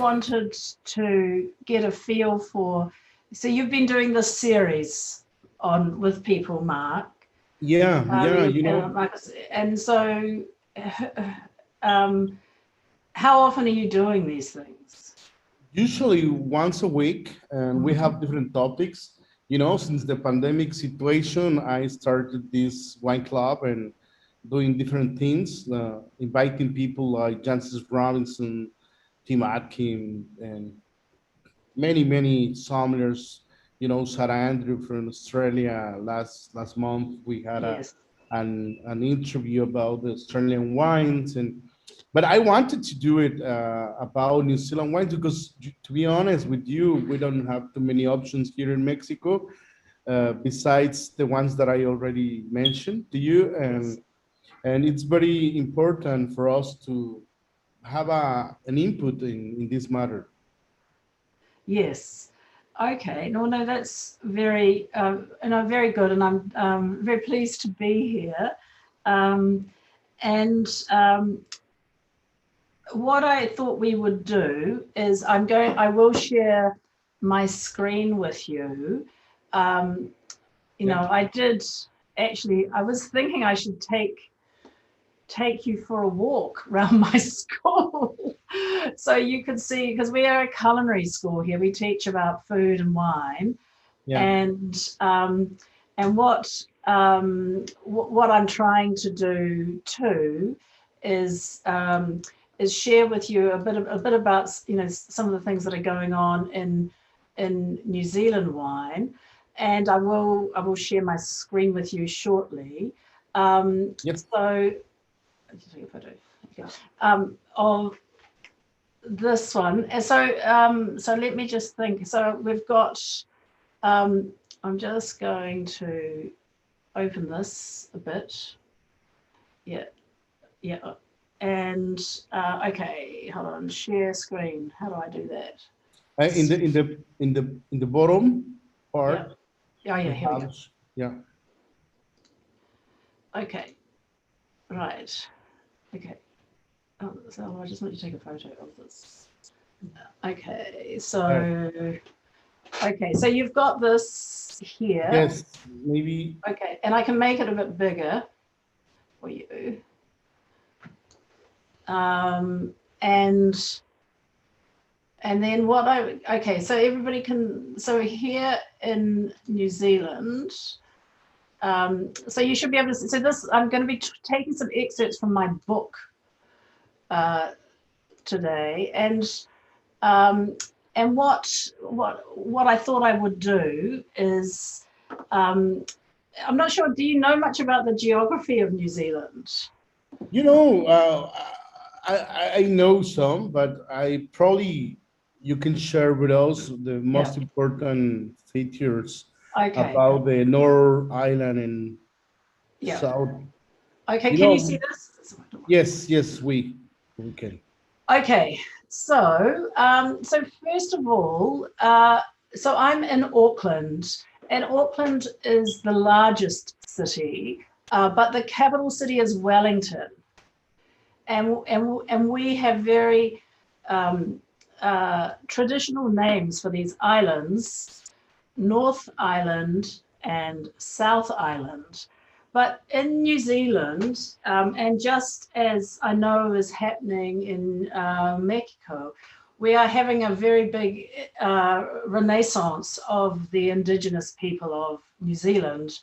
wanted to get a feel for, so you've been doing this series on with people, Mark. Yeah, you know, Marcus, and so how often are you doing these things? usually once a week, and we Mhm. have different topics. You know, since the pandemic situation, I started this wine club and doing different things, inviting people like Jancis Robinson, Tim Atkin, and many sommeliers. You know, Sarah Andrew from Australia. Last month we had Yes. an interview about the Australian wines, and but I wanted to do it about New Zealand wines because, to be honest with you, we don't have too many options here in Mexico besides the ones that I already mentioned to you, Yes. and it's very important for us to have an input in this matter. Yes. Okay. No, that's very, very good, and I'm very pleased to be here. Um, and what I thought we would do is I will share my screen with you. Um, Yeah. I did actually, I was thinking I should take you for a walk around my school so you could see, because we are a culinary school here. We teach about food and wine, Yeah. and what I'm trying to do too is share with you a bit about some of the things that are going on in New Zealand wine, and I will share my screen with you shortly. Yep. So I'll just take a photo. Okay. Of this one. And so let me just think. So we've got. Um, I'm just going to open this a bit. Yeah, yeah. And okay, hold on. Share screen. How do I do that? In the bottom Yeah. part, Oh yeah. you Here we go. have, yeah. Okay. Right. Okay. Oh, so I just want to take a photo of this. Okay. Uh, So you've got this here. yes, maybe. Okay, and I can make it a bit bigger for you. Um, and then okay, so everybody can, so here in New Zealand, so you should be able to, so this, I'm going to be taking some excerpts from my book uh, today, um, and what I thought I would do is, um, I'm not sure, do you know much about the geography of New Zealand? You know, I know some, but I probably you can share with us the Yeah, most important features okay, about the North Island and yeah. South. Okay, You can you see know, this? yes, we can. Okay, so first of all, so I'm in Auckland, and Auckland is the largest city, but the capital city is Wellington, and we have very traditional names for these islands, North Island and South Island. But in New Zealand, and just as I know is happening in Mexico, we are having a very big renaissance of the indigenous people of New Zealand,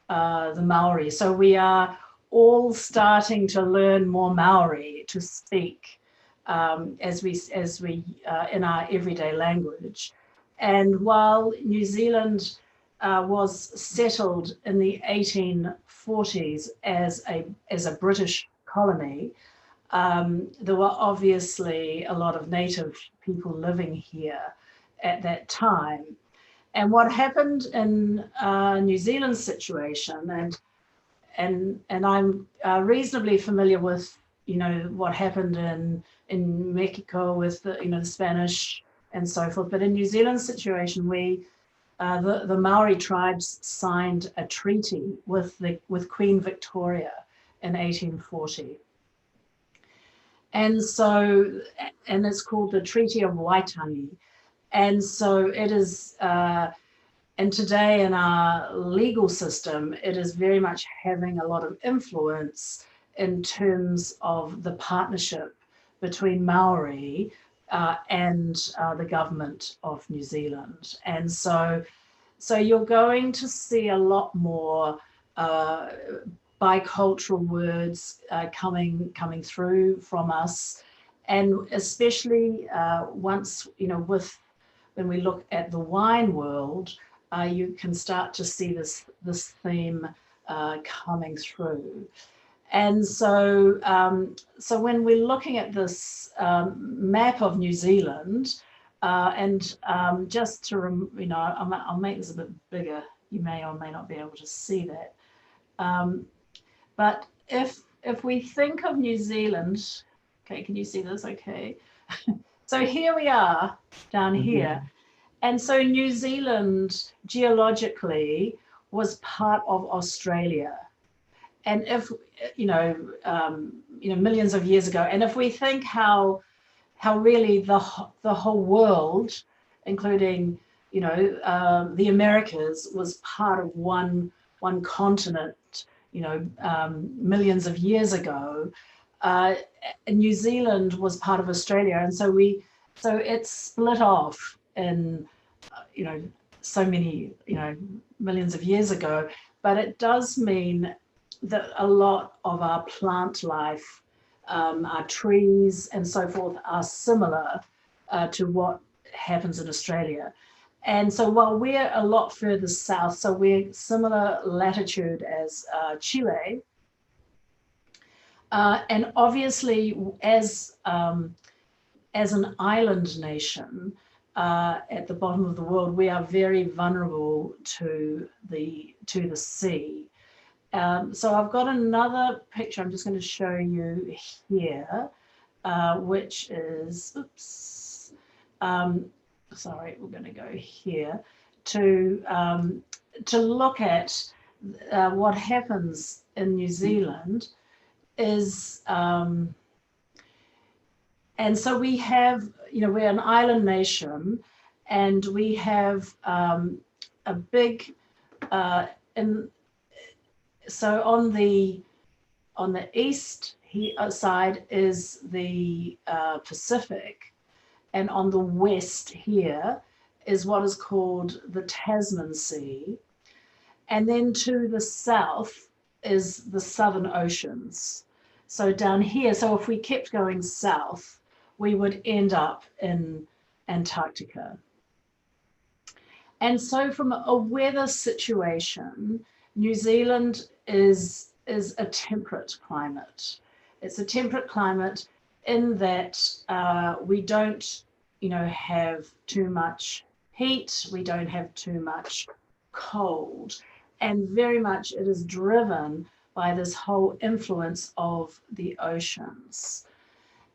the Maori. So we are all starting to learn more Maori to speak as we in our everyday language. And while New Zealand was settled in the 1840s as a British colony, there were obviously a lot of native people living here at that time. And what happened in New Zealand's situation, and I'm reasonably familiar with what happened in Mexico with the Spanish and so forth. But in New Zealand's situation, the Maori tribes signed a treaty with Queen Victoria in 1840, And so, and it's called the Treaty of Waitangi. And so it is, and today in our legal system, it is very much having a lot of influence in terms of the partnership between Maori and the government of New Zealand. And so you're going to see a lot more bicultural words coming through from us, and especially once, you know, when we look at the wine world, you can start to see this theme coming through. And so so when we're looking at this map of New Zealand, and just to you know, I'll make this a bit bigger. You may or may not be able to see that. But if we think of New Zealand, okay, can you see this? Okay. So here we are down here. And so New Zealand geologically was part of Australia. And if, you know, millions of years ago, and if we think how really the whole world, including, you know, the Americas, was part of one continent, you know, millions of years ago, New Zealand was part of Australia. And so it's split off in, you know, so many, you know, millions of years ago. But it does mean that a lot of our plant life, our trees and so forth, are similar to what happens in Australia. And so while we're a lot further south, so we're similar latitude as Chile, and obviously as an island nation at the bottom of the world, we are very vulnerable to the sea. So I've got another picture I'm just going to show you here, which is, oops, sorry, we're going to go here to look at what happens in New Zealand is, and so we have, you know, we're an island nation, and we have a big, so on the east side is the Pacific, and on the west here is what is called the Tasman Sea, and then to the south is the Southern Oceans. So down here, so if we kept going south, we would end up in Antarctica. And so from a weather situation, New Zealand is a temperate climate. It's a temperate climate in that we don't, you know, have too much heat, we don't have too much cold, and very much it is driven by this whole influence of the oceans.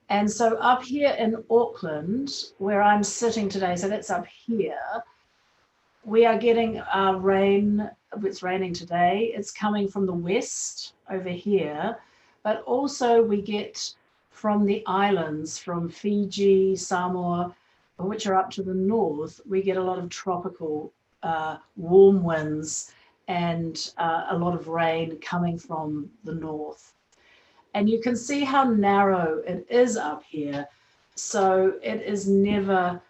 And so up here in Auckland, where I'm sitting today, so that's up here, we are getting rain. It's raining today. It's coming from the west over here, but also we get from the islands, from Fiji, Samoa, which are up to the north, we get a lot of tropical warm winds and a lot of rain coming from the north. And you can see how narrow it is up here. So it is never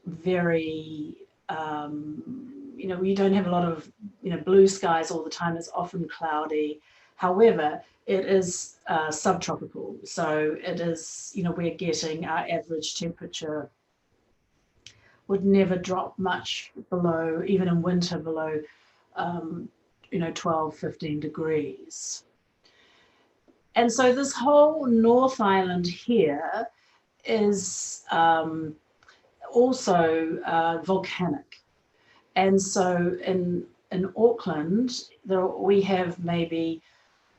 very, you know, we don't have a lot of, you know, blue skies all the time. It's often cloudy. However, it is subtropical. So it is, you know, we're getting our average temperature would never drop much below, even in winter, below, you know, 12, 15 degrees. And so this whole North Island here is also volcanic. And so in Auckland, we have maybe,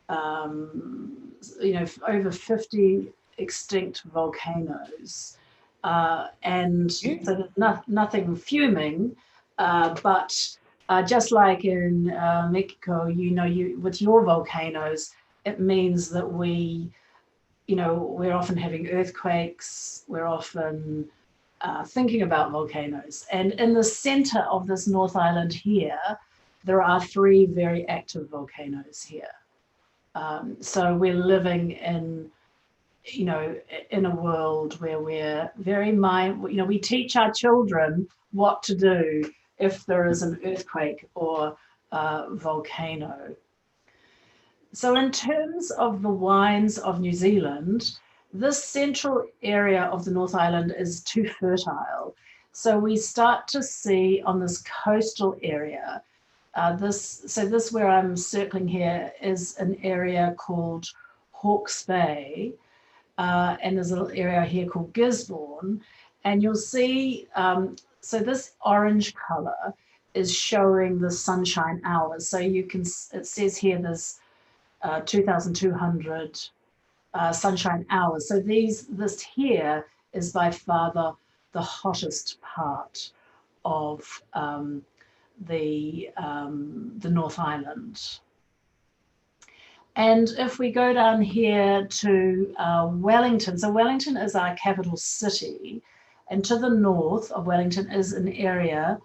you know, over 50 extinct volcanoes. And so there's nothing fuming, but just like in Mexico, you know, with your volcanoes, it means that we, you we're often having earthquakes, we're often thinking about volcanoes. And in the center of this North Island here, there are 3 very active volcanoes here. So we're living in, in a world where we're very we teach our children what to do if there is an earthquake or a volcano. So in terms of the wines of New Zealand, this central area of the North Island is too fertile. So we start to see on this coastal area, this where I'm circling here is an area called Hawke's Bay, and there's a little area here called Gisborne, and you'll see, so this orange color is showing the sunshine hours. So it says here there's 2,200 sunshine hours. So this here is by far the hottest part of the North Island. And if we go down here to Wellington, so Wellington is our capital city, and to the north of Wellington is an area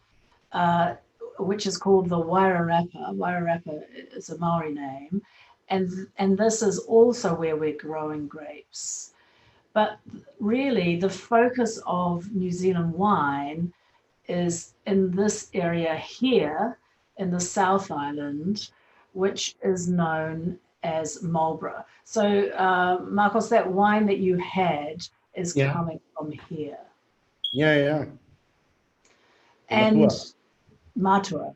which is called the Wairarapa. Wairarapa is a Maori name, and this is also where we're growing grapes. But really, the focus of New Zealand wine is in this area here in the South Island, which is known as Marlborough. So, Marcos, that wine that you had is coming from here. Yeah. And Matua,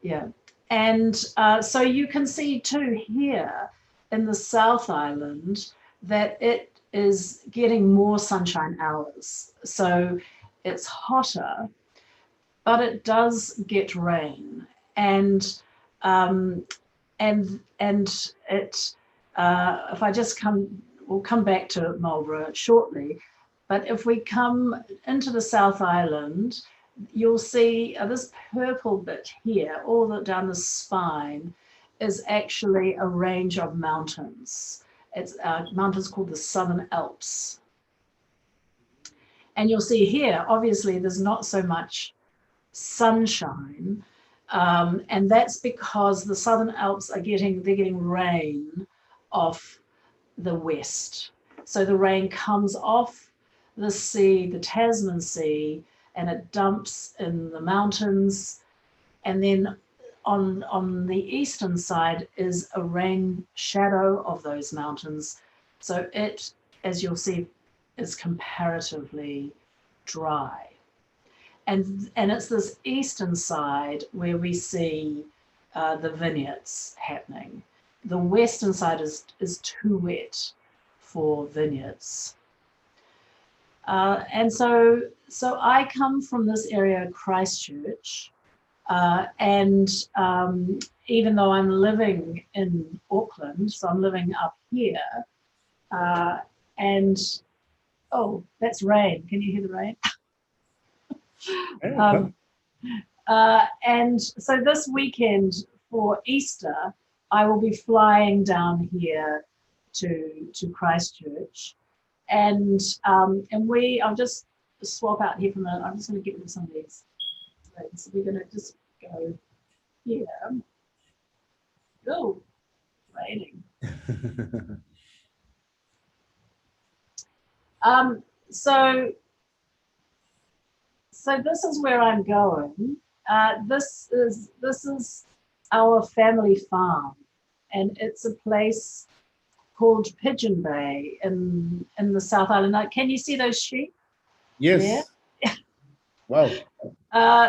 yeah. And so you can see too here in the South Island that it is getting more sunshine hours. So it's hotter, but it does get rain. And it, if I just we'll come back to Marlborough shortly, but if we come into the South Island, you'll see this purple bit here, all down the spine, is actually a range of mountains. It's mountains called the Southern Alps. And you'll see here, obviously, there's not so much sunshine, and that's because the Southern Alps they're getting rain off the west. So the rain comes off the sea, the Tasman Sea, and it dumps in the mountains. And then on the eastern side is a rain shadow of those mountains. So it, as you'll see, is comparatively dry. And it's this eastern side where we see the vineyards happening. The western side is too wet for vineyards. And so I come from this area, Christchurch, and even though I'm living in Auckland, so I'm living up here, and oh, that's rain. Can you hear the rain? And so this weekend for Easter, I will be flying down here to Christchurch, and I'll just swap out here for a minute. I'm just going to get rid of some of these things. So we're going to just go here. Oh, raining. So this is where I'm going. This is our family farm, and it's a place called Pigeon Bay in the South Island. Now, can you see those sheep? Yes. Yeah. Wow.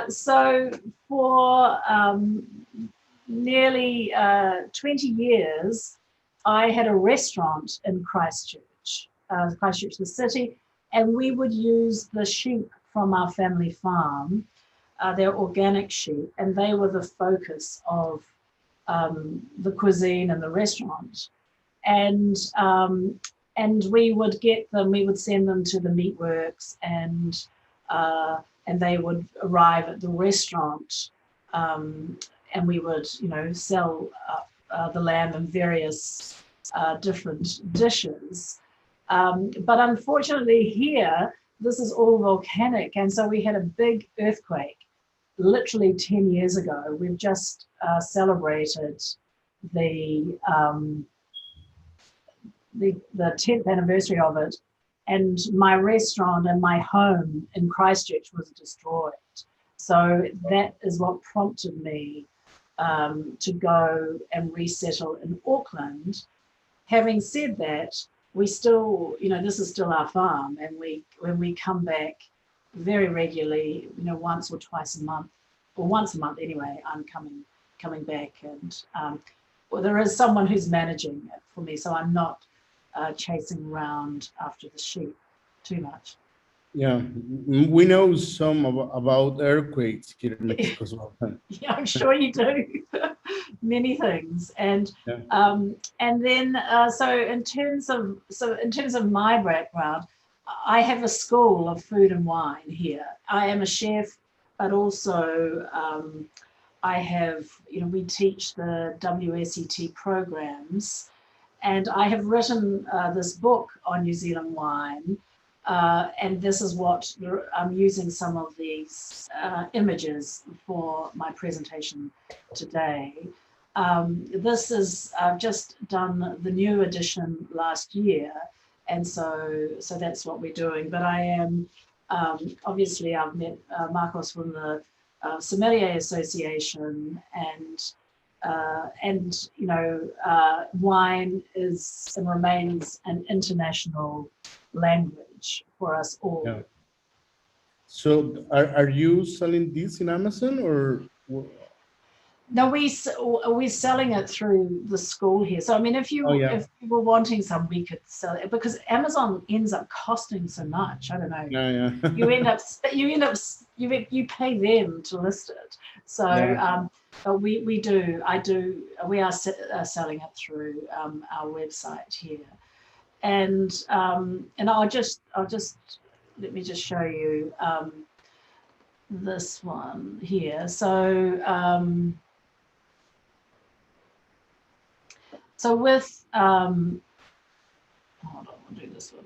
So for nearly 20 years, I had a restaurant in Christchurch, Christchurch the city, and we would use the sheep from our family farm. They're organic sheep, and they were the focus of the cuisine and the restaurant. And we would get them, we would send them to the meatworks, and they would arrive at the restaurant, and we would, sell the lamb in various different dishes. But unfortunately here, this is all volcanic. And so we had a big earthquake literally 10 years ago. We've just celebrated the 10th anniversary of it. And my restaurant and my home in Christchurch was destroyed. So that is what prompted me to go and resettle in Auckland. Having said that, we still, this is still our farm, and when we come back very regularly, once or twice a month, or once a month anyway, I'm coming back, and well, there is someone who's managing it for me, so I'm not chasing around after the sheep too much. Yeah, we know some about earthquakes here in Mexico as well. Yeah, I'm sure you do. Many things, and then so in terms of my background, I have a school of food and wine here. I am a chef, but also I have, we teach the WSET programs, and I have written this book on New Zealand wine. And this is what I'm using some of these images for my presentation today. This is, I've just done the new edition last year, and so that's what we're doing. But I am, obviously I've met Marcos from the Sommelier Association, and wine is and remains an international language for us all. Yeah. So are you selling this in Amazon, or? No, we're selling it through the school here. So I mean, if you were wanting some, we could sell it, because Amazon ends up costing so much. I don't know. Yeah. you pay them to list it. So but we are selling it through our website here. And I'll just let me just show you this one here. So with hold on, we'll do this one.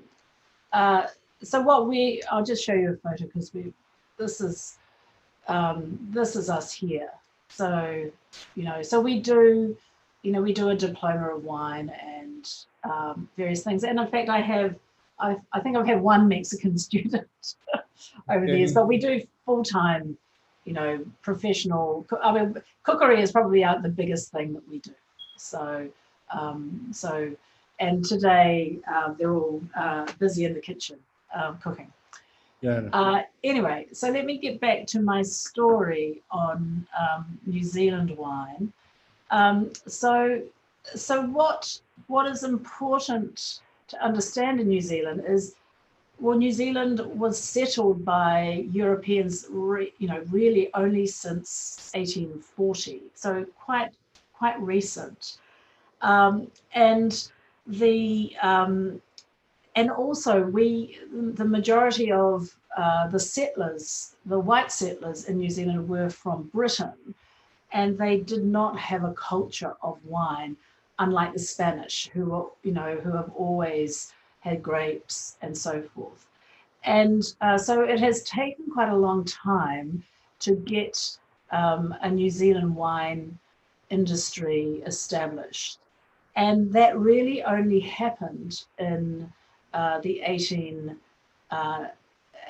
I'll just show you a photo, because this is us here. So so we do a diploma of wine and various things. And in fact, I think I've had one Mexican student over the years, but we do full-time, professional. I mean, cookery is probably the biggest thing that we do. So and today they're all busy in the kitchen cooking. Yeah. Anyway, so let me get back to my story on New Zealand wine. So what is important to understand in New Zealand is, well, New Zealand was settled by Europeans, really only since 1840, so quite recent, and also the majority of the settlers, the white settlers in New Zealand, were from Britain, and they did not have a culture of wine, unlike the Spanish, who have always had grapes and so forth. And so it has taken quite a long time to get a New Zealand wine industry established. And that really only happened in the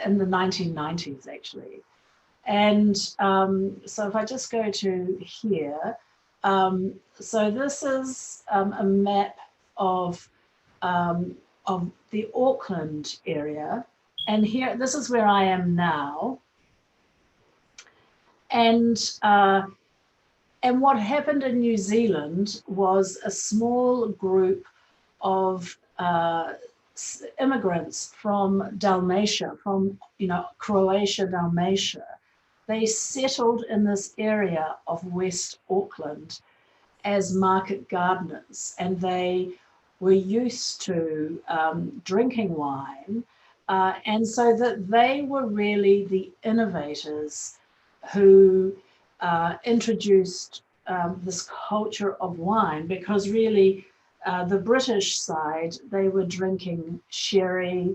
1990s, actually. And so if I just go to here, so this is a map of the Auckland area, and here, this is where I am now. And what happened in New Zealand was a small group of immigrants from Dalmatia, from Croatia, Dalmatia. They settled in this area of West Auckland as market gardeners, and they were used to drinking wine, and so that they were really the innovators who introduced this culture of wine, because really The British side, they were drinking sherry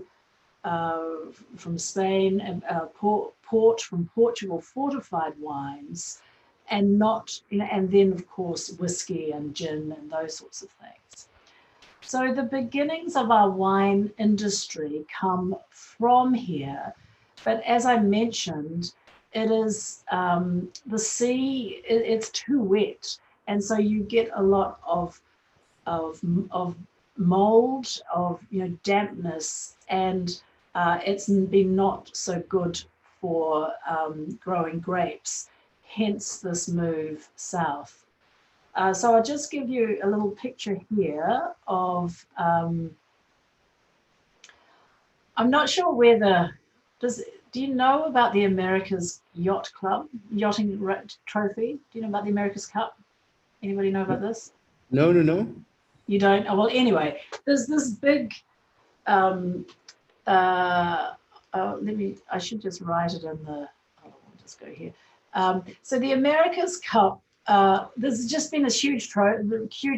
from Spain, port from Portugal, fortified wines, and not, and then of course whiskey and gin and those sorts of things. So the beginnings of our wine industry come from here, but as I mentioned, it is the sea. It's too wet, and so you get a lot of mold, of dampness, and it's been not so good for growing grapes. Hence this move south. So I'll just give you a little picture here of. I'm not sure whether do you know about the America's Yacht Club yachting trophy? Do you know about the America's Cup? Anybody know about this? No, no, no. You don't? Oh, well, anyway, there's this big. I should just write it in the. I'll just go here. So the America's Cup. There's just been this huge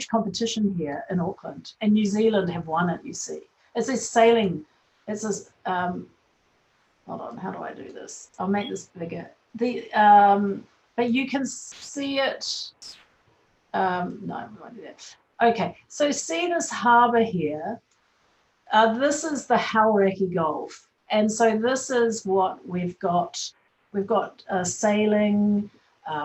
competition here in Auckland, and New Zealand have won it. You see, it's a sailing. It's this. Hold on, how do I do this? I'll make this bigger. But you can see it. No, I won't do that. Okay, so see this harbour here. This is the Hauraki Gulf, and so this is what we've got. We've got sailing.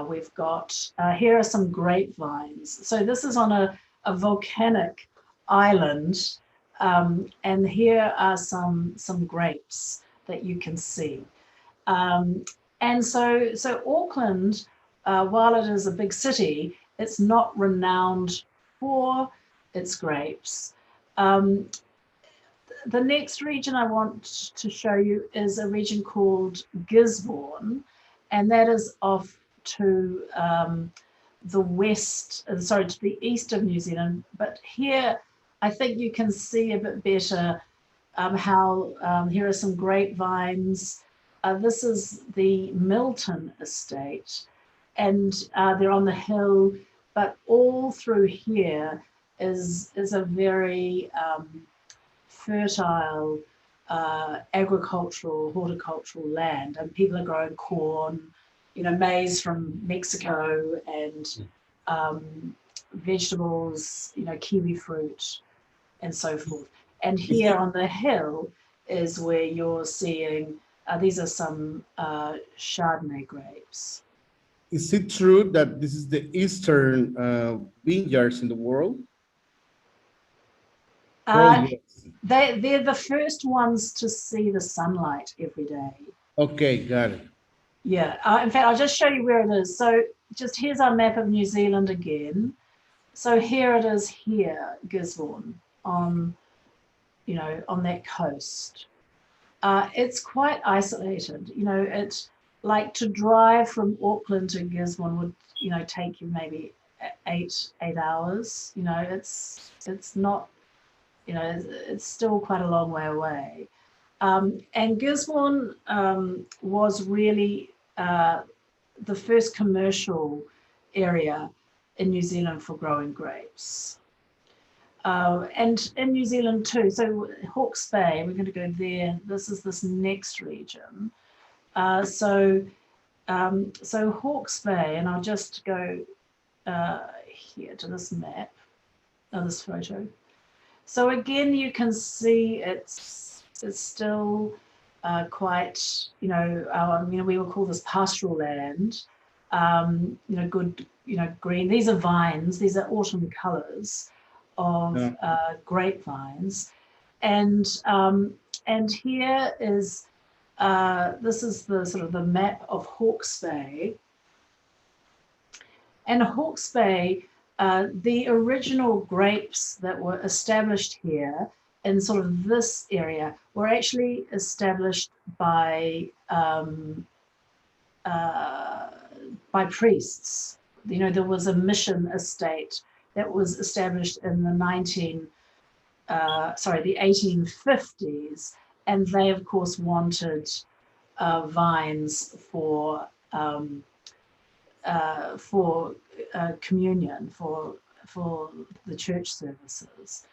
We've got here are some grapevines. So this is on a volcanic island, and here are some grapes that you can see. And so Auckland, while it is a big city, it's not renowned for its grapes. The next region I want to show you is a region called Gisborne, and that is off to the west, to the east of New Zealand. But here, I think you can see a bit better how here are some grapevines. This is the Milton estate, and they're on the hill, but all through here is a very fertile agricultural, horticultural land, and people are growing corn, maize from Mexico, and vegetables, kiwi fruit, and so forth. And here on the hill is where you're seeing, these are some Chardonnay grapes. Is it true that this is the eastern vineyards in the world? They're the first ones to see the sunlight every day. Okay, got it. Yeah, in fact, I'll just show you where it is. So just here's our map of New Zealand again. So here it is here, Gisborne, on that coast. It's quite isolated. It's like to drive from Auckland to Gisborne would, take you maybe eight hours. It's not, it's still quite a long way away. And Gisborne was really the first commercial area in New Zealand for growing grapes. And in New Zealand too. So Hawke's Bay, we're going to go there. This is this next region. So Hawke's Bay, and I'll just go here to this map, this photo. So again, you can see it's still quite, we will call this pastoral land. Good, green. These are vines. These are autumn colours of grapevines, and here is this is the sort of the map of Hawke's Bay. And Hawke's Bay, the original grapes that were established here in sort of this area were actually established by priests. There was a mission estate that was established in the 1850s, and they of course wanted vines for communion, for for the church services.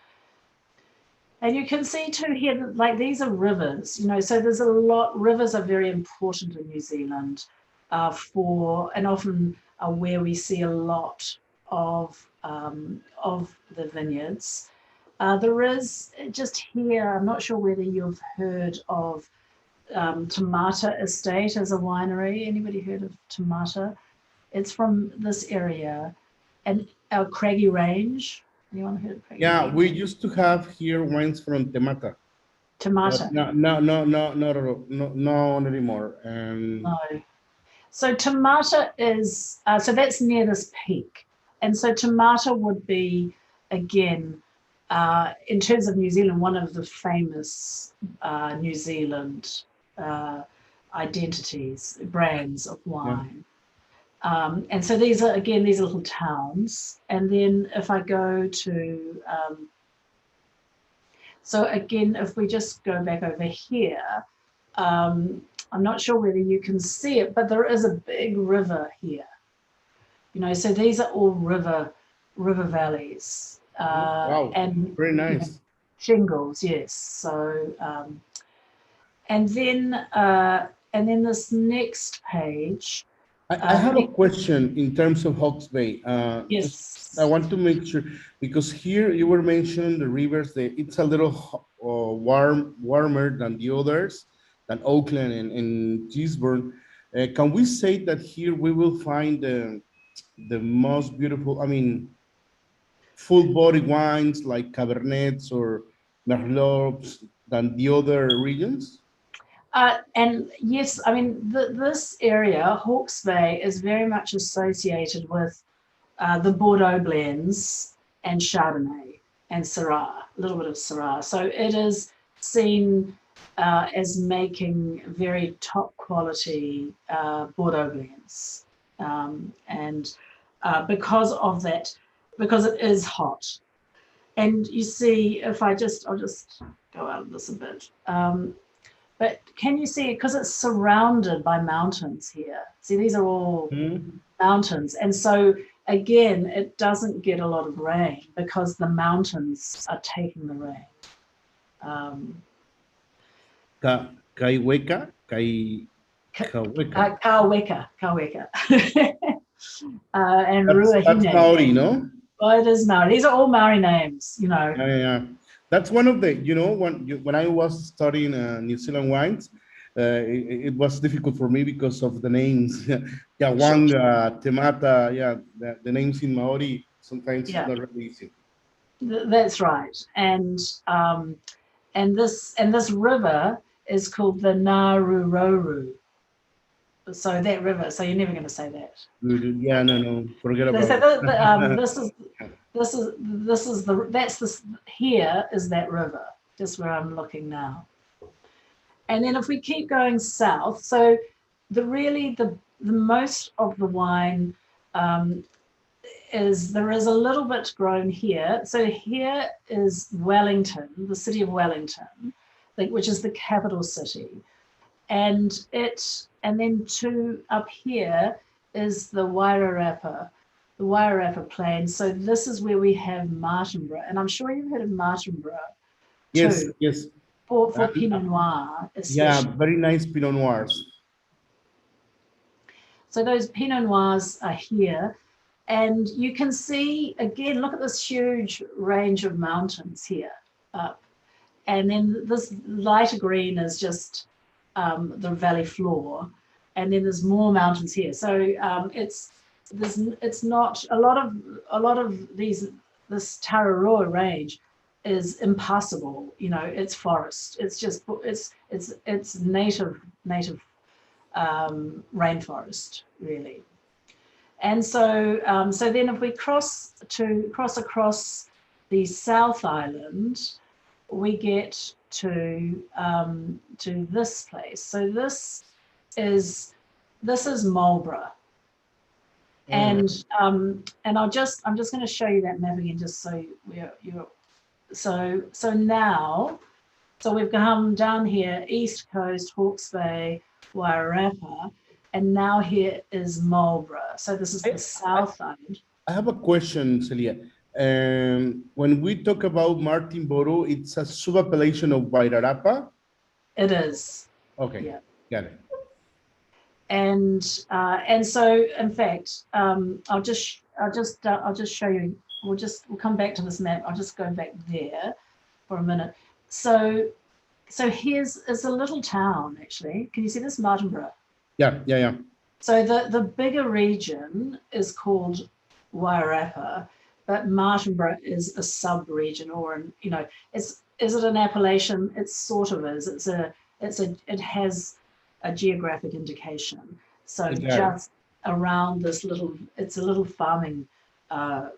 And you can see too here, like these are rivers, so there's a lot, rivers are very important in New Zealand and often where we see a lot of the vineyards. There is just here, I'm not sure whether you've heard of Tamata Estate as a winery. Anybody heard of Tamata? It's from this area, and our Craggy Range. Anyone heard of Craggy Yeah, Range? we used to have here wines from Temata. Tamata. Not anymore. No. So Tamata is, so that's near this peak. And so Tamata would be, again, in terms of New Zealand, one of the famous New Zealand identities, brands of wine. And so these are, again, these are little towns. And then if I go to, so again, if we just go back over here, I'm not sure whether you can see it, but there is a big river here. So these are all river valleys. Wow, and very nice. Shingles, yes. So, and then this next page. I have a question in terms of Hawke's Bay. Yes. I want to make sure, because here you were mentioning the rivers, it's a little warmer than the others, than Auckland and Gisborne. Can we say that here we will find the most beautiful, full body wines like Cabernets or Merlots than the other regions? And yes, this area, Hawke's Bay, is very much associated with the Bordeaux blends and Chardonnay and Syrah, a little bit of Syrah. So it is seen as making very top quality Bordeaux blends. And because of that, because it is hot. And you see, I'll just go out of this a bit. But can you see it? Because it's surrounded by mountains here. See, these are all mountains. And so, again, it doesn't get a lot of rain because the mountains are taking the rain. Kaiweka? Kaweka. And Ruahine. That's Maori, no? Well, it is Maori. These are all Maori names, Yeah. That's one of the, when I was studying New Zealand wines, it was difficult for me because of the names. Yawanga, Temata, the names in Maori sometimes it's not really easy. That's right. And this river is called the Ngaruroru. So that river, so you're never going to say that. Yeah, no, forget about it. Here is that river, just where I'm looking now. And then if we keep going south, so the most of the wine there is a little bit grown here. So here is Wellington, the city of Wellington, which is the capital city. And then up here is the Wairarapa plain. So this is where we have Martinborough, and I'm sure you've heard of Martinborough too. Yes. For Pinot Noir, especially. Yeah, very nice Pinot Noirs. So those Pinot Noirs are here, and you can see again. Look at this huge range of mountains here up, and then this lighter green is just the valley floor, and then there's more mountains here. So it's not a lot of this Tararua range is impassable. It's forest. It's just it's native rainforest really. And so then if we cross across the South Island, we get to this place. So this is Marlborough. And I'm just going to show you that map again, just so now we've come down here, East Coast, Hawke's Bay, Wairarapa, and now here is Marlborough. So this is the South Island. I have a question, Celia. And when we talk about Martin Boro, it's a sub-appellation of Wairarapa. It is. Okay, Yeah. got it. And so, in fact, I'll just show you. We'll come back to this map. I'll just go back there for a minute. So here's a little town actually. Can you see this, Martinborough? Yeah. So the bigger region is called Wairarapa, but Martinborough is a sub-region, or is it an appellation? It sort of is. It has a geographic indication. So just around this it's a little farming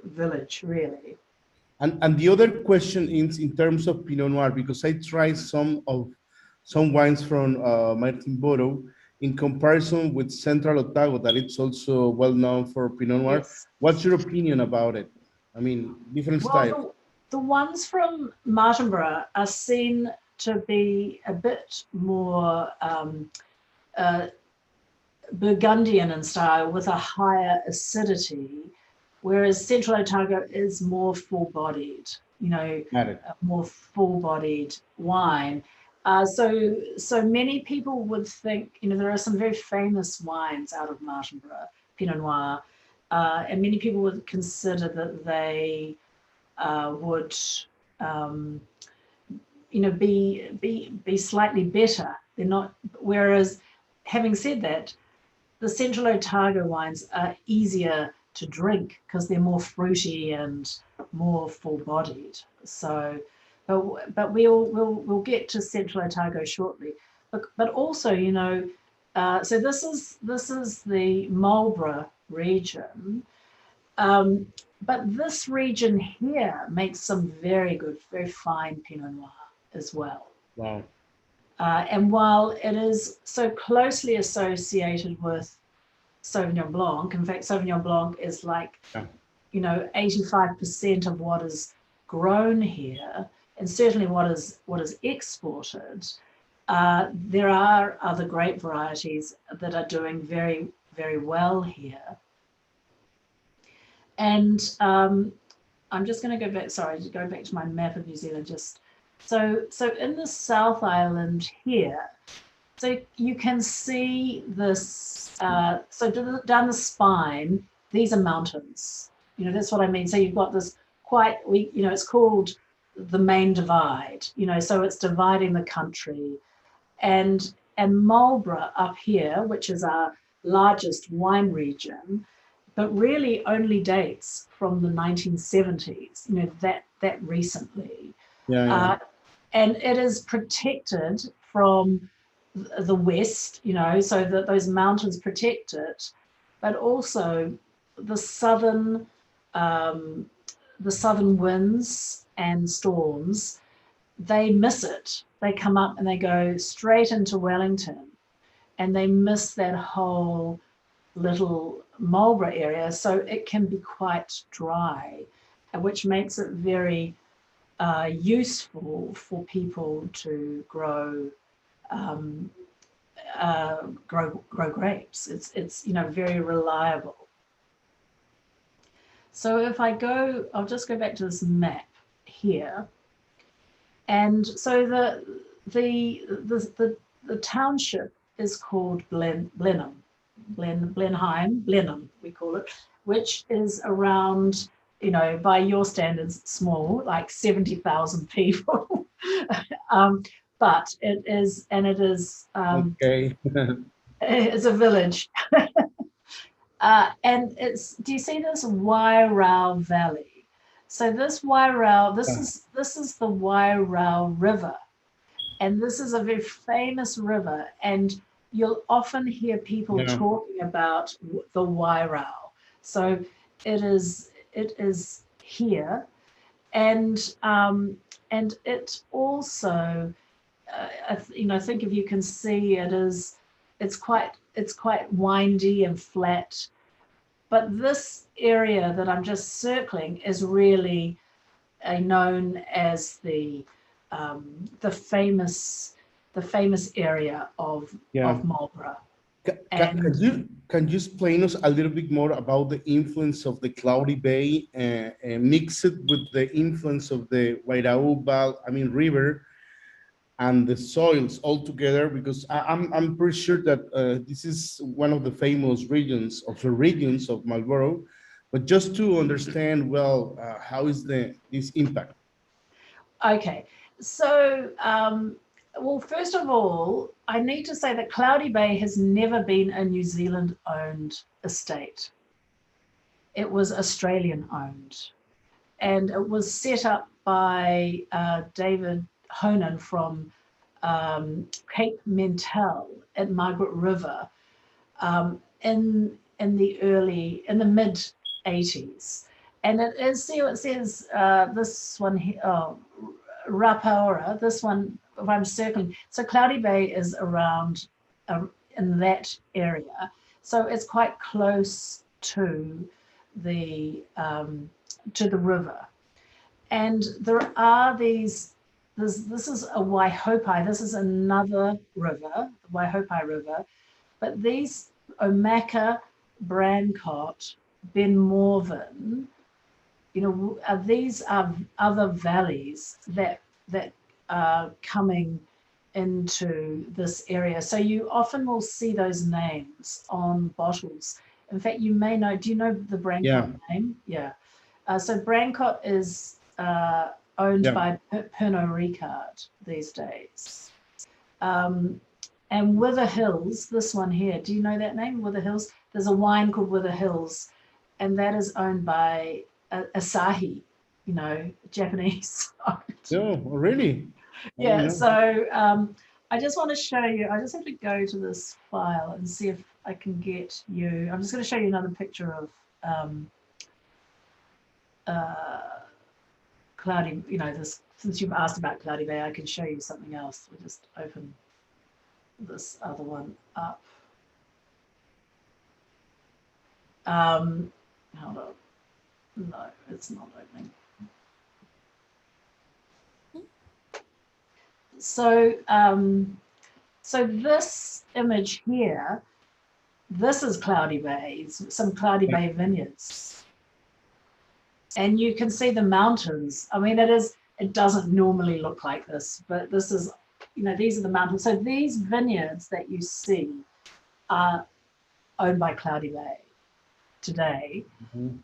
village, really. And the other question is in terms of Pinot Noir, because I tried some wines from Martin Boro in comparison with Central Otago, that it's also well known for Pinot Noir. Yes. What's your opinion about it? I mean, different styles. The ones from Martinborough are seen to be a bit more Burgundian in style, with a higher acidity, whereas Central Otago is more full-bodied, more full-bodied wine. So many people would think, there are some very famous wines out of Martinborough, Pinot Noir, and many people would consider that they would, be slightly better. They're not. Whereas, having said that, the Central Otago wines are easier to drink because they're more fruity and more full-bodied. So, but we'll get to Central Otago shortly. But also, so this is the Marlborough region. But this region here makes some very good, very fine Pinot Noir as well. Wow. And while it is so closely associated with Sauvignon Blanc, in fact, Sauvignon Blanc is like, 85% of what is grown here, and certainly what is exported. There are other grape varieties that are doing very, very well here. And I'm just going to go back. Sorry, to go back to my map of New Zealand. So in the South Island here, so you can see this. So down the spine, these are mountains. That's what I mean. So you've got this it's called the Main Divide. So it's dividing the country, and Marlborough up here, which is our largest wine region, but really only dates from the 1970s. That recently. Yeah. And it is protected from the west, so that those mountains protect it, but also the southern winds and storms, they miss it. They come up and they go straight into Wellington, and they miss that whole little Marlborough area, so it can be quite dry, which makes it very useful for people to grow grapes. It's very reliable. So if I'll just go back to this map here, and so the township is called Blenheim, we call it, which is around, by your standards, small, like 70,000 people. But it is okay. It's a village. And do you see this Wairau Valley? So this Wairau, this is the Wairau River. And this is a very famous river, and you'll often hear people talking about the Wairau. So it is here, and it also, I think if you can see, it's quite windy and flat. But this area that I'm just circling is really known as the famous area of Marlborough. And Can you explain us a little bit more about the influence of the Cloudy Bay and mix it with the influence of the Wairau, I mean, river and the soils all together? Because I'm pretty sure that this is one of the famous regions of Marlborough, but just to understand well, how is this impact? okay, so well, first of all, I need to say that Cloudy Bay has never been a New Zealand owned estate. It was Australian owned, and it was set up by David Honan from Cape Mentel at Margaret River in the mid 80s. And it is, see what it says, this one here, oh, Rapaora, this one, if I'm circling. So Cloudy Bay is around in that area. So it's quite close to the river. And there are these, this is a Waihopai, this is another river, the Waihopai River, but these Omaka, Brancott, Ben Morven, you know, these are other valleys that are coming into this area. So you often will see those names on bottles. In fact, you may know, do you know the Brancott name? Yeah. So Brancott is owned by Pernod Ricard these days. And Wither Hills, this one here, do you know that name, Wither Hills? There's a wine called Wither Hills, and that is owned by Asahi, you know, Japanese. Oh, really? Yeah, so I just want to show you, I just have to go to this file and see if I can get you, I'm just going to show you another picture of Cloudy, you know, this, since you've asked about Cloudy Bay, I can show you something else. We'll just open this other one up. Hold on. No, it's not opening. So, so this image here, this is Cloudy Bay, some Cloudy Bay vineyards. And you can see the mountains. I mean, it doesn't normally look like this, but this is, you know, these are the mountains. So these vineyards that you see are owned by Cloudy Bay today. Mm-hmm.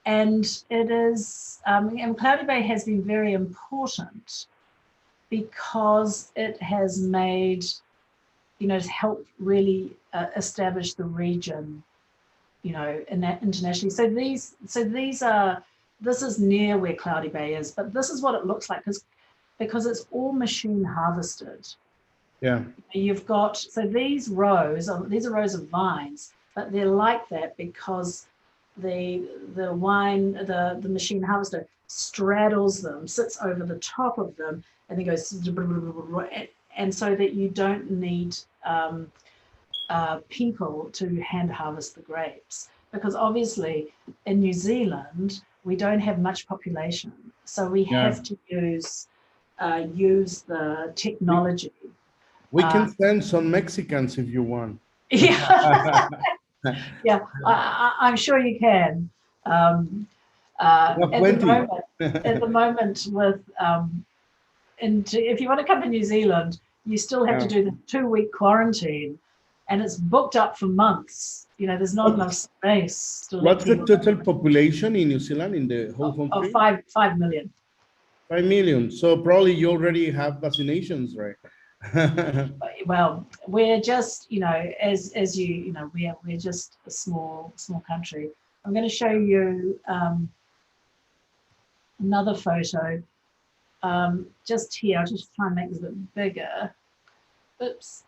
And it is, and Cloudy Bay has been very important because it has made, you know, helped really establish the region, you know, internationally. So these are, this is near where Cloudy Bay is, but this is what it looks like because it's all machine harvested. Yeah. You've got, so these are rows of vines, but they're like that because the machine harvester straddles them, sits over the top of them, and then goes, and so that you don't need people to hand harvest the grapes, because obviously in New Zealand we don't have much population, so we have to use the technology. We can send some Mexicans if you want. Yeah, yeah, I'm sure you can. At the moment, with and if you want to come to New Zealand, you still have to do the 2-week quarantine, and it's booked up for months. You know, there's not enough space. What's the total population in New Zealand, in the whole country? Of 5 million. 5 million. So probably you already have vaccinations, right? Well, we're just, you know, as you know, we're just a small country. I'm going to show you another photo. Just here, I'll just try and make this a bit bigger. Oops.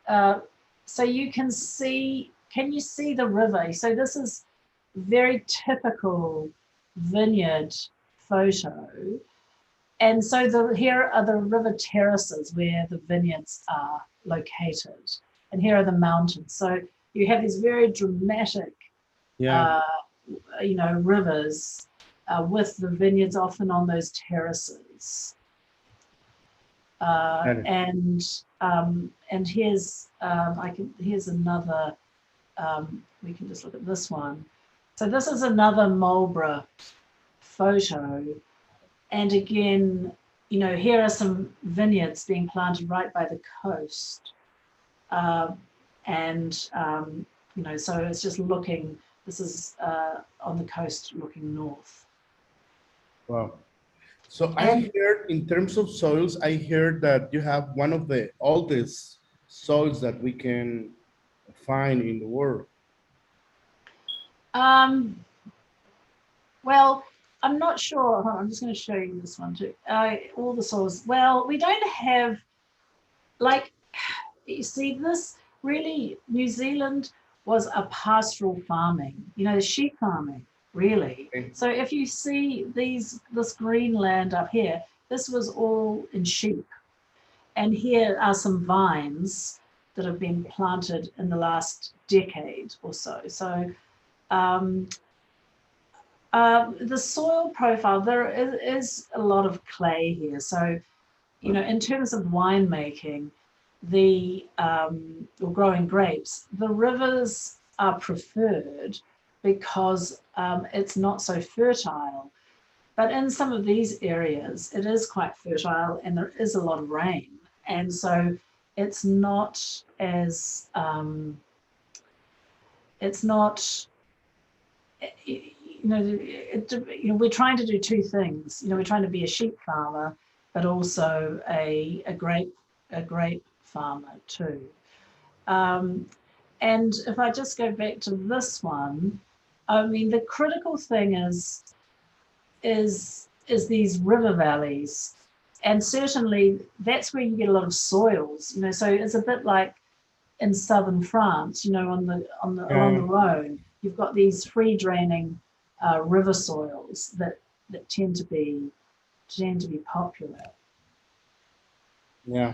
So you can see, can you see the river? So this is very typical vineyard photo. And so here are the river terraces where the vineyards are located. And here are the mountains. So you have these very dramatic, you know, rivers with the vineyards often on those terraces. Got it. And here's another. We can just look at this one. So this is another Marlborough photo, and again, you know, here are some vineyards being planted right by the coast, and you know, so it's just looking. This is on the coast, looking north. Wow. So And I heard in terms of soils, I heard that you have one of the oldest soils that we can find in the world. well, I'm not sure. Hold on, I'm just going to show you this one too. All the soils. Well, we don't have, like, you see, this really, New Zealand was a pastoral farming, you know, sheep farming, really. Okay. So if you see this green land up here, this was all in sheep. And here are some vines that have been planted in the last decade or so. So the soil profile, there is a lot of clay here. So, you know, in terms of winemaking, or growing grapes, the rivers are preferred because it's not so fertile. But in some of these areas, it is quite fertile and there is a lot of rain. And so it's not as, it's not, we're trying to do two things. You know, we're trying to be a sheep farmer, but also a grape farmer too. And if I just go back to this one, I mean, the critical thing is these river valleys, and certainly that's where you get a lot of soils. You know, so it's a bit like in southern France. You know, along the Rhone, you've got these free draining river soils that tend to be popular. Yeah.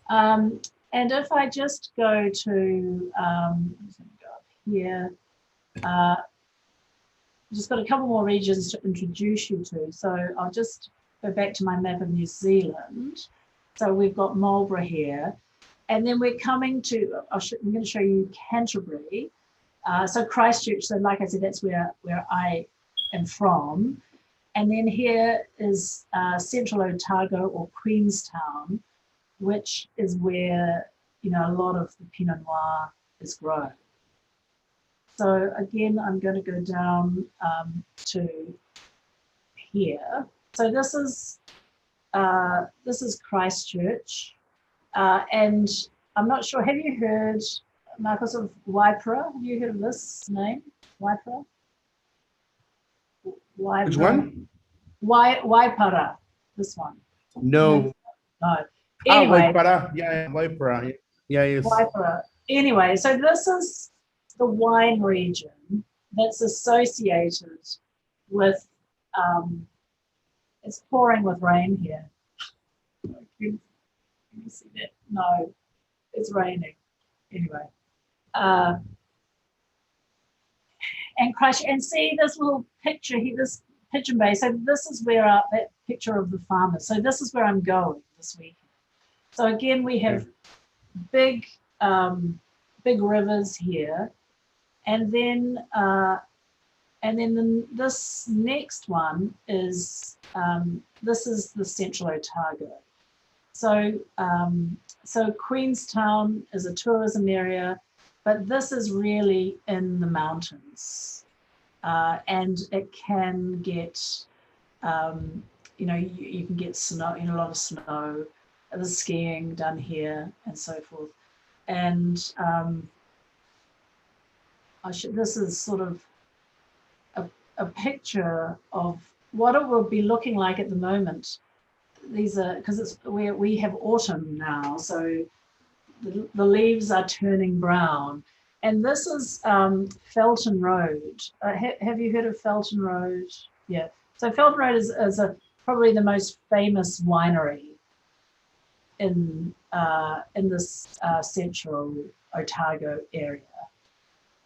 And if I just go to go up here, just got a couple more regions to introduce you to. So I'll just go back to my map of New Zealand. So we've got Marlborough here, and then we're coming to. I'm going to show you Canterbury. So Christchurch. So like I said, that's where I am from. And then here is Central Otago or Queenstown, which is where, you know, a lot of the Pinot Noir is grown. So again, I'm going to go down to here. So this is Christchurch, and I'm not sure. Have you heard, Marcus, of Waipara? Have you heard of this name, Waipara? Which one? Waipara. This one. No. No. Anyway, Waipara. Yeah, Waipara. Yeah, yes. Waipara. Anyway, so this is the wine region that's associated with, it's pouring with rain here. Can you see that? No, it's raining. Anyway. And see this little picture here, this pigeon bay. So this is where that picture of the farmer. So this is where I'm going this week. So again, we have big rivers here, and then this next one is this is the Central Otago. So so Queenstown is a tourism area, but this is really in the mountains, and it can get you know, you can get snow, you know, a lot of snow. There's skiing done here and so forth. And this is sort of a picture of what it will be looking like at the moment. These are, because it's where we have autumn now, so the leaves are turning brown. And this is Felton Road. Have you heard of Felton Road? Yeah. So Felton Road is probably the most famous winery in this central Otago area.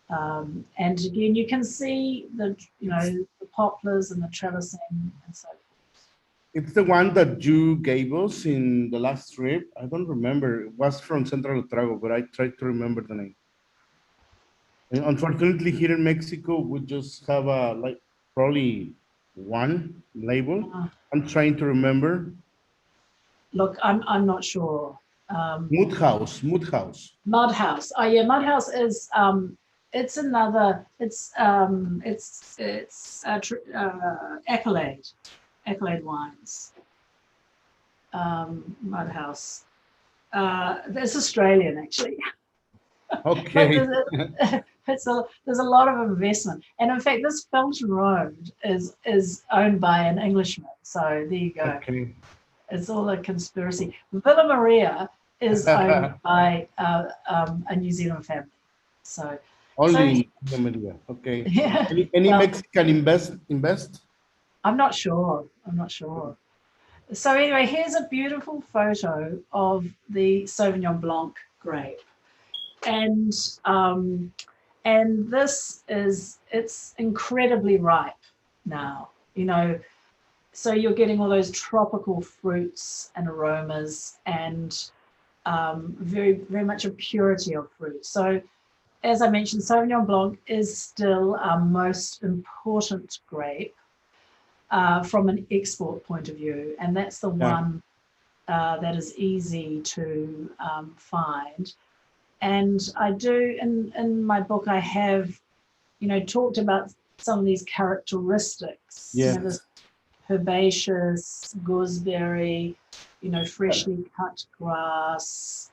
And again, you can see the poplars and the trellising and so forth. It's the one that you gave us in the last trip. I don't remember. It was from Central Otago, but I tried to remember the name. And unfortunately, here in Mexico, we just have a like probably one label. Uh, I'm trying to remember. Look, I'm not sure. Um, Mood House, Mood House. Mud House. Oh yeah, Mud House is it's another. It's Accolade wines. Mud House. It's Australian actually, but Okay. there's a lot of investment, and in fact, this Felton Road is owned by an Englishman. So there you go. Okay. It's all a conspiracy. Villa Maria is owned by a New Zealand family. So, so Only in America. Okay. yeah. Any Well, Mexican invest? I'm not sure. I'm not sure. So anyway, here's a beautiful photo of the Sauvignon Blanc grape, and um, and this is it's incredibly ripe now. You know, so you're getting all those tropical fruits and aromas, and very much a purity of fruit. So as I mentioned, Sauvignon Blanc is still our most important grape from an export point of view, and that's the Yeah. one that is easy to find. And I do in my book, I have talked about some of these characteristics. Yes. This herbaceous gooseberry, freshly cut grass,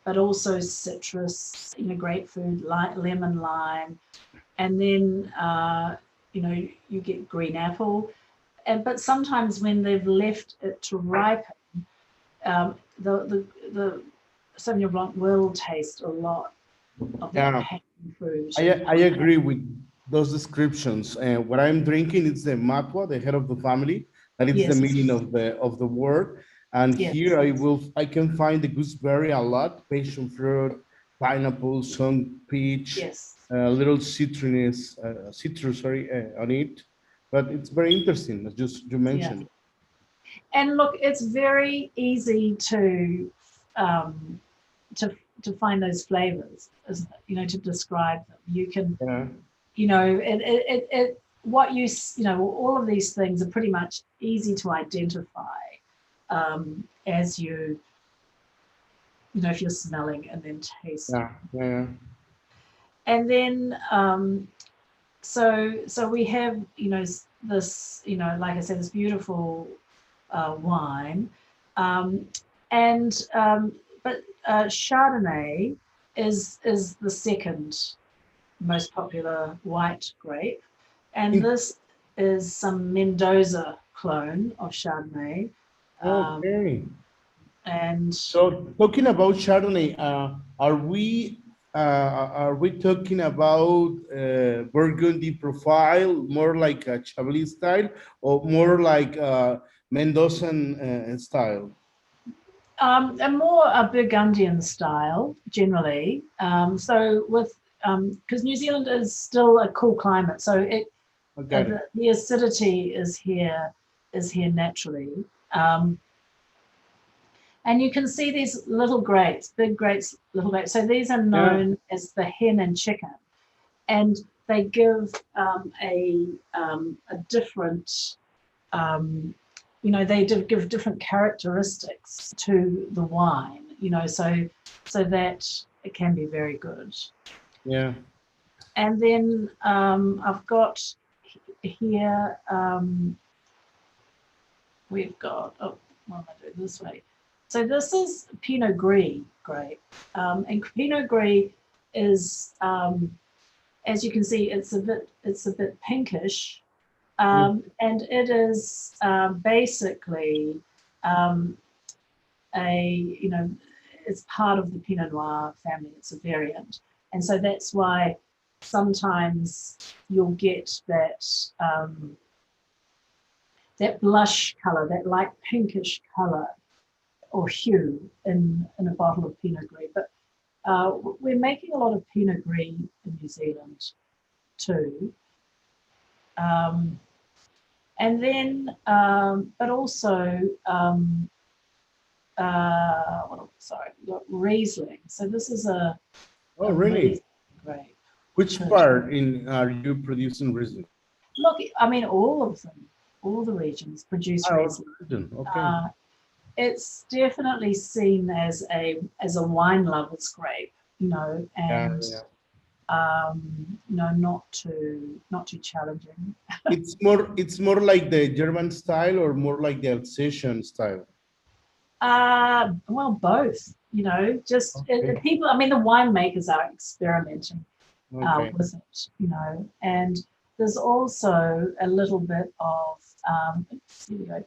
but also citrus, grapefruit, lemon, lime, and then you get green apple. But sometimes when they've left it to ripen, the Sauvignon Blanc will taste a lot of that Yeah. passion fruit. I agree with those descriptions. And what I'm drinking is the matwa, the head of the family. That is the Yes, meaning of the word. And yes, here I can find the gooseberry a lot, passion fruit, pineapple, sun peach, yes, a little citrus, sorry, on it. But it's very interesting, as just you yeah. mentioned. And look, it's very easy um, to to find those flavors, to describe them. You can, Yeah. what all of these things are pretty much easy to identify as if you're smelling and then tasting. Yeah. Yeah. And then, so we have, this, like I said, this beautiful wine. Um, and but Chardonnay is the second most popular white grape, and this is some Mendoza clone of Chardonnay. Um, Okay. and So talking about Chardonnay, are we talking about Burgundy profile, more like a Chablis style, or more like Mendozan style? a more a Burgundian style generally. So with because New Zealand is still a cool climate, so I got it. the acidity is here naturally. Um, and you can see these little grapes, big grapes, little grapes. So these are Yeah. known as the hen and chicken, and they give a different, they give different characteristics to the wine. So that it can be very good. Yeah. And then I've got here, we've got, what am I doing this way? So this is Pinot Gris grape. And Pinot Gris is, as you can see, it's a bit pinkish. And it is basically it's part of the Pinot Noir family. It's a variant. And so that's why sometimes you'll get that that blush color, that light pinkish color or hue in a bottle of Pinot Gris. But we're making a lot of Pinot Gris in New Zealand too. And then, but also, sorry, you got Riesling. So this is Oh, a really? Riesling grape Which too. part in are you producing Riesling? Look, I mean, all of them, all the regions produce Ah, Riesling. Riesling. Okay. Uh, it's definitely seen as a wine lover's grape, Yeah, and yeah. not too challenging. It's more like the German style or more like the Alsatian style. Well, both. Just Okay. people. I mean, the winemakers are experimenting Okay. with it. And there's also a little bit of here we go,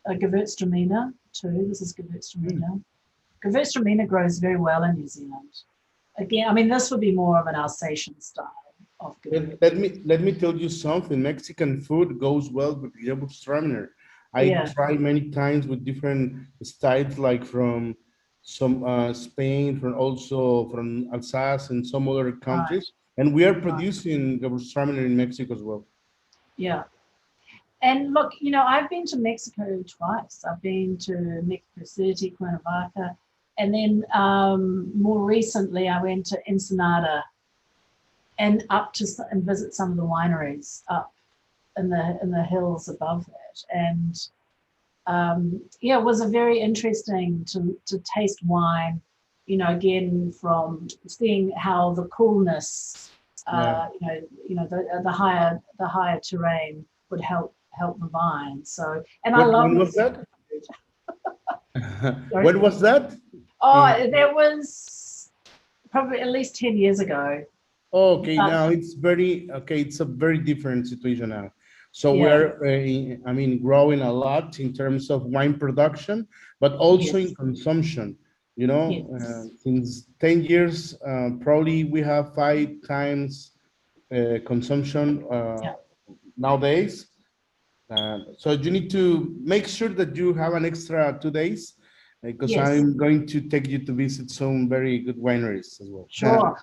a Gewürztraminer too. This is Hmm. Gewürztraminer. Gewürztraminer grows very well in New Zealand. Again, I mean, this would be more of an Alsatian style of Let, Gewürz. let me let me tell you something. Mexican food goes well with Gewürztraminer. I Yeah, tried many times with different styles, like from some Spain, from also from Alsace and some other right, countries. And we are right. producing Gewürztraminer in Mexico as well. Yeah. And look, I've been to Mexico twice. I've been to Mexico City, Cuernavaca, and then more recently I went to Ensenada and and visit some of the wineries up in the hills above that. And yeah, it was a very interesting to taste wine. Again from seeing how the coolness, Yeah. the higher terrain would help the vine. So, and I When love when was Mexican that? food. Sorry. When was that? Oh, In that was probably at least 10 years ago. Okay, But now it's very okay. It's a very different situation now. So yeah, we're, I mean, growing a lot in terms of wine production, but also in yes, consumption. yes, Since 10 years, probably we have 5 times consumption yeah, nowadays. So you need to make sure that you have an extra 2 days, because yes, I'm going to take you to visit some very good wineries as well. sure.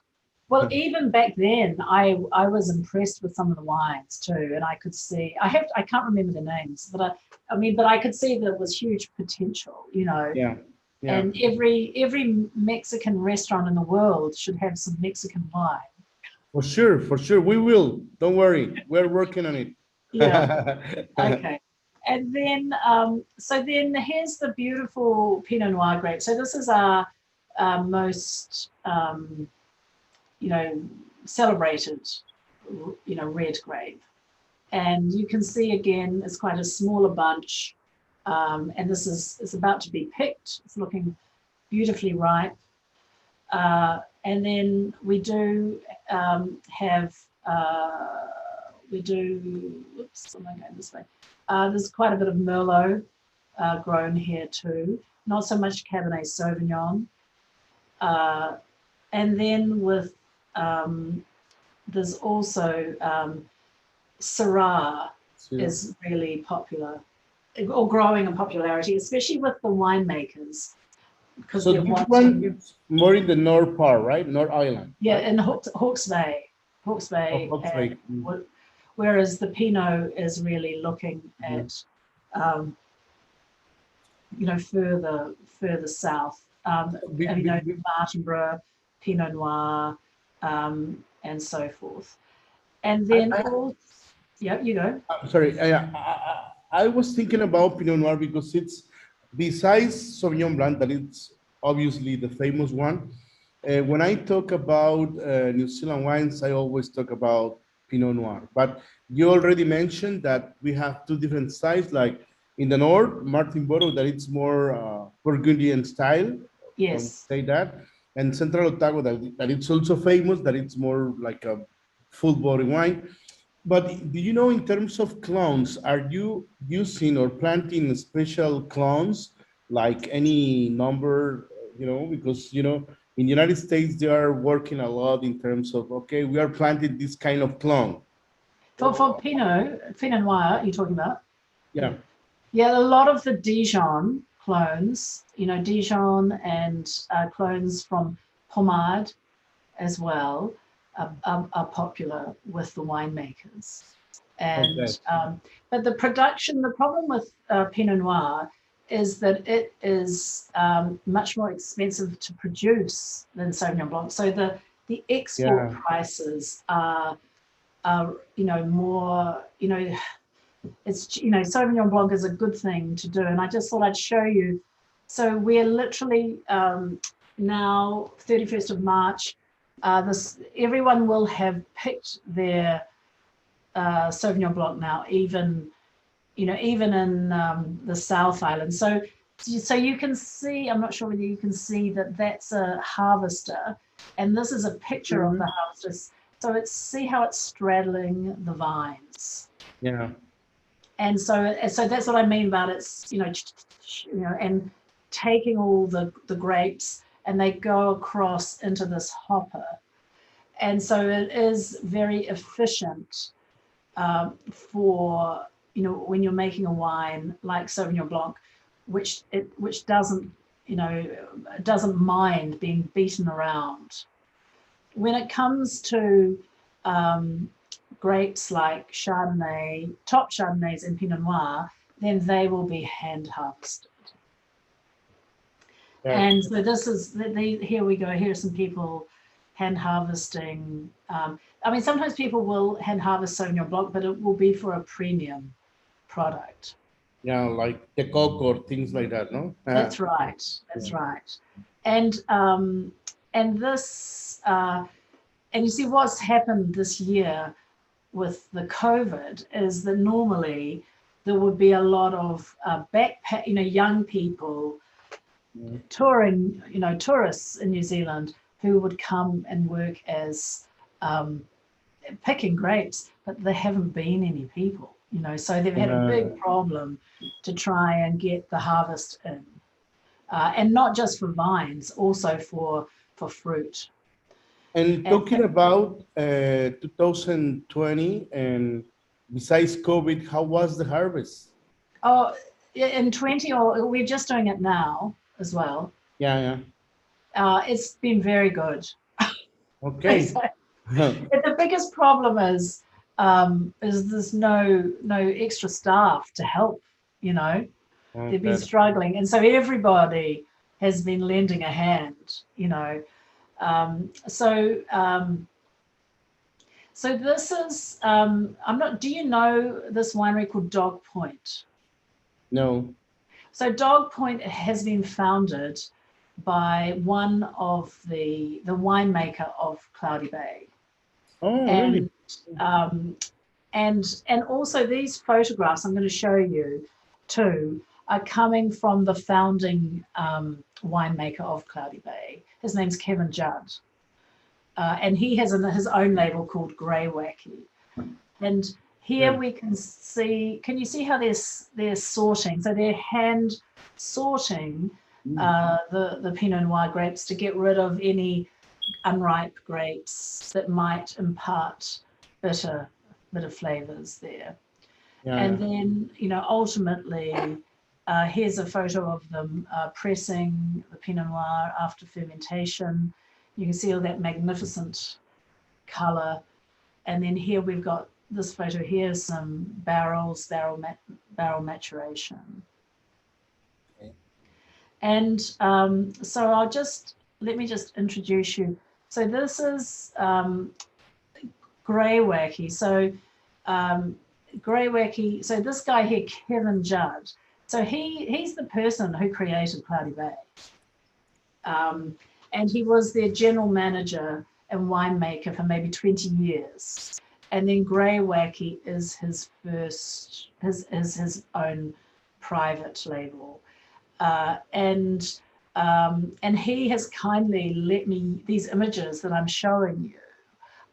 Well, even back then, I was impressed with some of the wines too, and I could see I can't remember the names, but I could see there was huge potential, Yeah, yeah. and every Mexican restaurant in the world should have some Mexican wine. For sure, for sure. We will. Don't worry. We're working on it. Yeah. Okay. And then, so then here's the beautiful Pinot Noir grape. So this is our most, you know, celebrated, red grape. And you can see again, it's quite a smaller bunch. And this is about to be picked. It's looking beautifully ripe. And then we do have, we do, oops, am I going this way? There's quite a bit of Merlot grown here too. Not so much Cabernet Sauvignon. And then there's also Syrah So, is really popular or growing in popularity, especially with the winemakers because so they're this one wanting, is more in the North part, right? North Island, yeah, right? in Hawke's Bay, Hawke's Of Bay, and Volkswagen. Mm. whereas the Pinot is really looking Mhm. at, um, further south, Be- be- be- Martinborough, Pinot Noir, and so forth. And I, then I, all, yeah, you go. sorry, I was thinking about Pinot Noir because it's besides Sauvignon Blanc, that it's obviously the famous one. When I talk about New Zealand wines, I always talk about Pinot Noir. But you already mentioned that we have two different styles, like in the north, Martinborough, that it's more Burgundian style, can Yes. say that, and Central Otago, that it's also famous, that it's more like a full body wine. But do you know, in terms of clones, are you using or planting special clones, like any number, because, in the United States, they are working a lot in terms of, okay, we are planting this kind of clone. For Pinot Noir, you're talking about? Yeah. Yeah, a lot of the Dijon clones, Dijon and clones from Pommard as well are popular with the winemakers. Okay. And but the production, the problem with Pinot Noir is that it is much more expensive to produce than Sauvignon Blanc. So the export Yeah. prices are more, it's, Sauvignon Blanc is a good thing to do. And I just thought I'd show you. So we're literally now 31st of March. Everyone will have picked their Sauvignon Blanc now, even in the South Island. So you can see, I'm not sure whether you can see that that's a harvester, and this is a picture of the harvester. So see how it's straddling the vines. Yeah. And so that's what I mean about it's, and taking all the grapes and they go across into this hopper. And so it is very efficient for, when you're making a wine like Sauvignon Blanc, which doesn't mind being beaten around. When it comes to grapes like Chardonnay, top Chardonnays and Pinot Noir, then they will be hand harvested. Yeah. And so this is, here we go, here are some people hand harvesting. Sometimes people will hand harvest Sauvignon Blanc, but it will be for a premium product. Yeah, like the coke or things like that, no? That's right. That's right. And this, and you see what's happened this year with the COVID is that normally there would be a lot of backpack, young people touring, tourists in New Zealand who would come and work as picking grapes, but there haven't been any people, so they've had a big problem to try and get the harvest in, and not just for vines, also for fruit. And talking about 2020 and besides COVID, how was the harvest? Oh, in 20, or we're just doing it now as well. Yeah. It's been very good. Okay. So, the biggest problem is there's no extra staff to help. Okay. They've been struggling, and so everybody has been lending a hand. So this is do you know this winery called Dog Point? No. So Dog Point has been founded by one of the winemaker of Cloudy Bay. Oh, and, really? And also these photographs I'm going to show you too are coming from the founding winemaker of Cloudy Bay. His name's Kevin Judd. And he has his own label called Grey Wacky. And here we can see, can you see how they're sorting? So they're hand sorting the Pinot Noir grapes to get rid of any unripe grapes that might impart bitter flavors there. Yeah. And then, ultimately, here's a photo of them pressing the Pinot Noir after fermentation. You can see all that magnificent color. And then here we've got this photo here, some barrel maturation. Okay. And so let me just introduce you. So this is Grey Wacky. So Grey Wacky, so this guy here, Kevin Judd, so he's the person who created Cloudy Bay. And he was their general manager and winemaker for maybe 20 years. And then Grey Wacky is his own private label. And he has kindly let me, these images that I'm showing you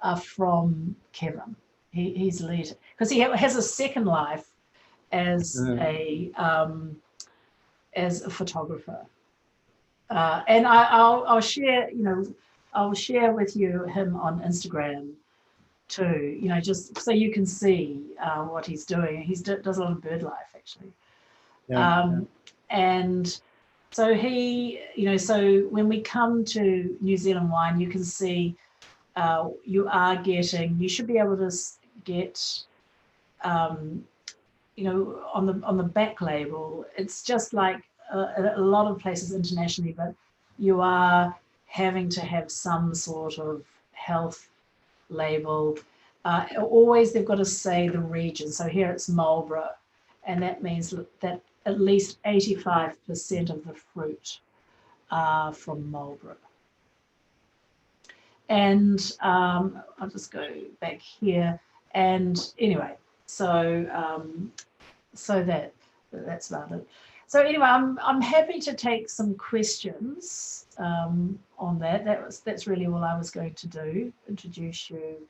are from Kevin. He's let, because he has a second life as a photographer. And I'll share, I'll share with you him on Instagram too, just so you can see what he's doing. He does a lot of bird life actually. Yeah. And so so when we come to New Zealand wine, you can see you should be able to get you know, on the back label, it's just like a lot of places internationally, but you are having to have some sort of health label. Always they've got to say the region. So here it's Marlborough, and that means that at least 85% of the fruit are from Marlborough. And I'll just go back here. And anyway, so so that's about it. So anyway, I'm happy to take some questions on that. That's really all I was going to do, introduce you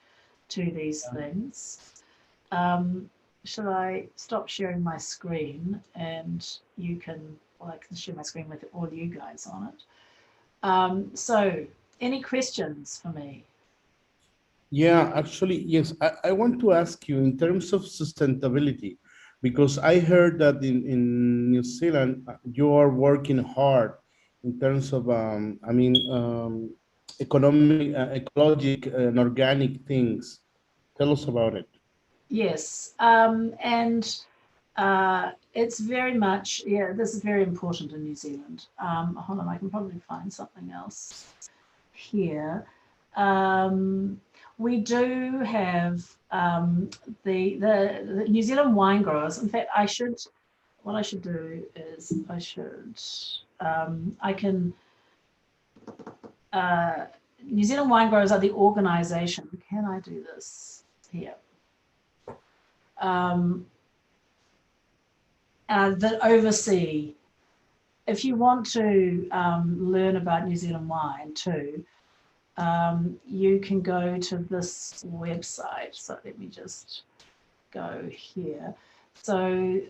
to these things. Shall I stop sharing my screen and you can, well, I can share my screen with all you guys on it. So any questions for me? Yeah, actually, yes. I want to ask you in terms of sustainability, because I heard that in New Zealand, you are working hard in terms of, economic, ecologic, and organic things. Tell us about it. Yes, and it's very much, yeah, this is very important in New Zealand. Hold on, I can probably find something else here. We do have the New Zealand wine growers. In fact, what I should do is I can, New Zealand wine growers are the organization. Can I do this here? That oversee, if you want to learn about New Zealand wine too, you can go to this website. So let me just go here. So,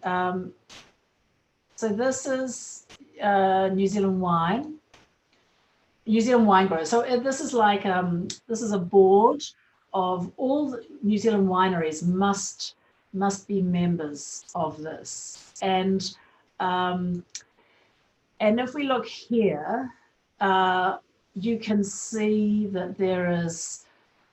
so this is New Zealand wine growers. So this is like this is a board of all the New Zealand wineries must be members of this. And if we look here, you can see that there is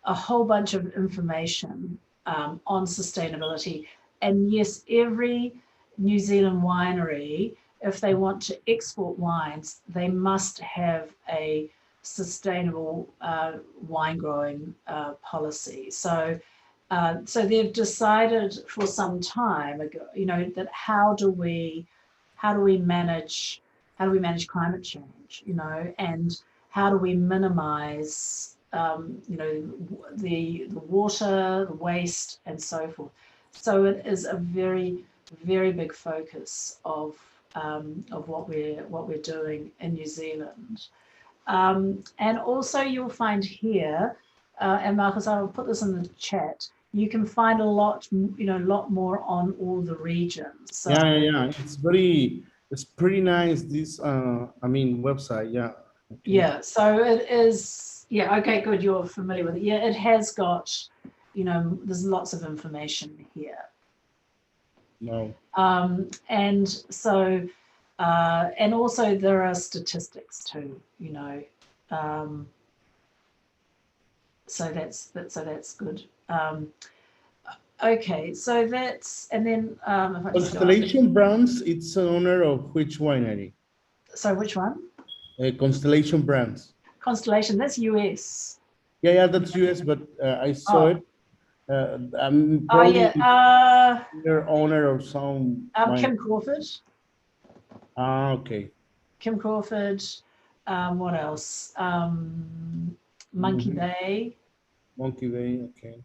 a whole bunch of information on sustainability. And yes, every New Zealand winery, if they want to export wines, they must have a sustainable wine growing policy. So they've decided for some time ago, you know, that how do we manage climate change, you know, and how do we minimize, you know, the water, the waste, and so forth. So it is a very, very big focus of what we're doing in New Zealand. And also you'll find here, and Marcus, I will put this in the chat, you can find a lot more on all the regions. So, Yeah. It's pretty nice, this, website, yeah. Okay. Yeah, so it is, yeah, okay, good, you're familiar with it. Yeah, it has got, you know, there's lots of information here. No. And so, and also there are statistics too, you know. So that's good. Okay, so that's, and then if I Constellation Brands, it's an owner of which winery? So which one? Constellation Brands. Constellation, that's US. Yeah, that's US, but I saw it. I'm probably their owner of some. Kim Crawford. Okay. Kim Crawford. What else? Monkey Bay. Monkey Bay. Okay.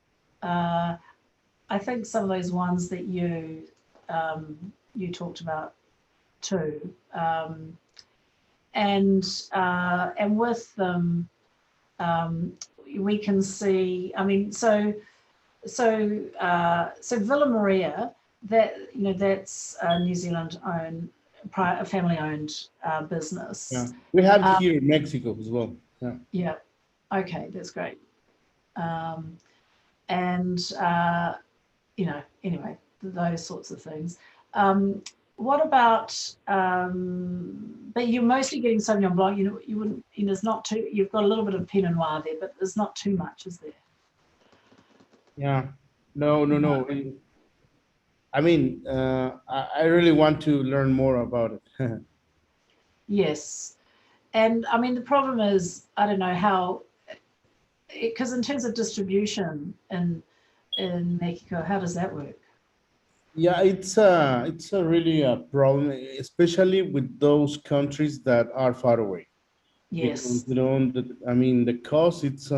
I think some of those ones that you talked about too, and with them we can see. I mean, so Villa Maria, that, you know, that's a New Zealand owned, a family owned business. Yeah, we have it here in Mexico as well. Yeah. Yeah. Okay, that's great. And you know, anyway, those sorts of things. What about? But you're mostly getting Sauvignon Blanc. You know, you wouldn't. You know, there's not too. You've got a little bit of Pinot Noir there, but there's not too much, is there? Yeah. No. I mean, I really want to learn more about it. Yes. And I mean, the problem is, I don't know how, because in terms of distribution in Mexico, how does that work? Yeah, it's a really a problem, especially with those countries that are far away, because Yes. I mean, the cost it's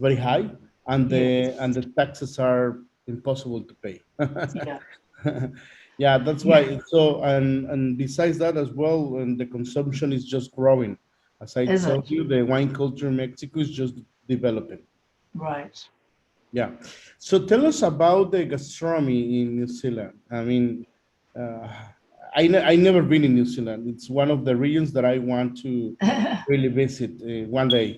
very high, and Yes. the taxes are impossible to pay. Yeah. Yeah, that's Yeah. why. So, and besides that as well, and the consumption is just growing. As I Is told it? you, the wine culture in Mexico is just developing. Right. Yeah. So tell us about the gastronomy in New Zealand. I mean, uh, I never been in New Zealand. It's one of the regions that I want to really visit one day.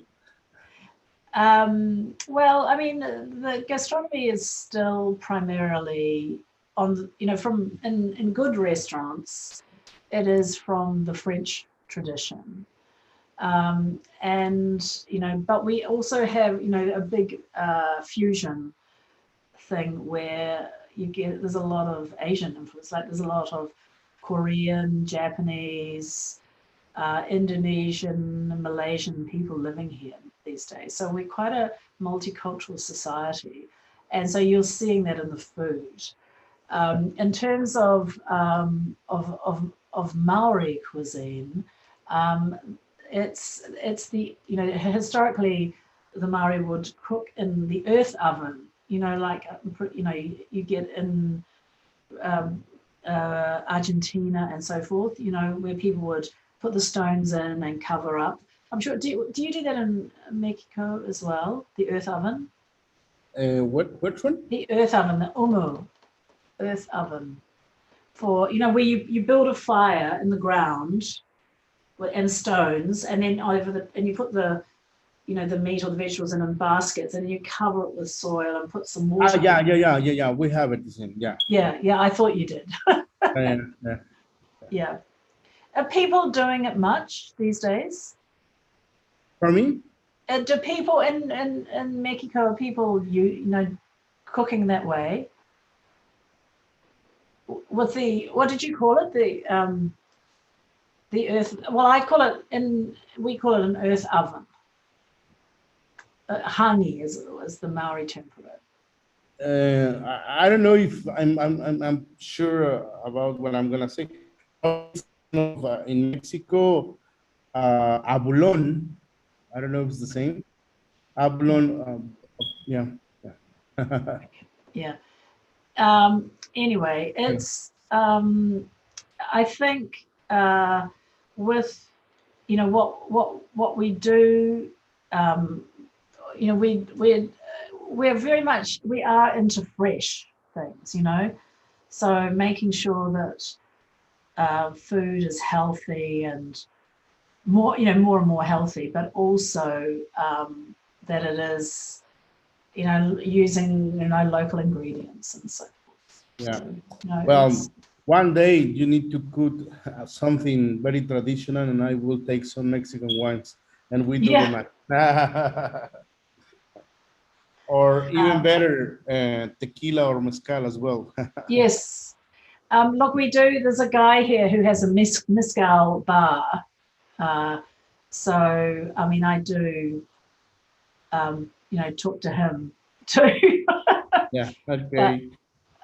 Well, I mean, the gastronomy is still primarily from in good restaurants, it is from the French tradition. And, but we also have, a big fusion thing where there's a lot of Asian influence, like there's a lot of Korean, Japanese, Indonesian, and Malaysian people living here these days. So we're quite a multicultural society. And so you're seeing that in the food. In terms of Maori cuisine, um, it's historically the Maori would cook in the earth oven. Like you get in um, Argentina and so forth. Where people would put the stones in and cover up. I'm sure. Do you do that in Mexico as well? The earth oven. Which one? The earth oven, the umu earth oven. For where you build a fire in the ground and stones, and then and you put the meat or the vegetables in baskets, and you cover it with soil and put some Ah, water. yeah. We have it the same. Yeah. Yeah. I thought you did. Yeah. Yeah. Are people doing it much these days? For me, Do people in Mexico, are people cooking that way? With what did you call it? The earth. Well, we call it an earth oven. Hangi is the Maori term for it. I don't know if I'm sure about what I'm gonna say. In Mexico, abulon. I don't know if it's the same. Abulon. Yeah. Yeah. Yeah. Anyway, it's I think with what we do, we're very much, we are into fresh things, so making sure that food is healthy and more and more healthy, but also that it is using local ingredients and so forth. Yeah. So, Well, one day you need to cook something very traditional, and I will take some Mexican wines, and we do the match. Or even better, tequila or mezcal as well. Yes. Look, there's a guy here who has a mezcal bar. So, I mean, I do, talk to him too. Yeah, okay.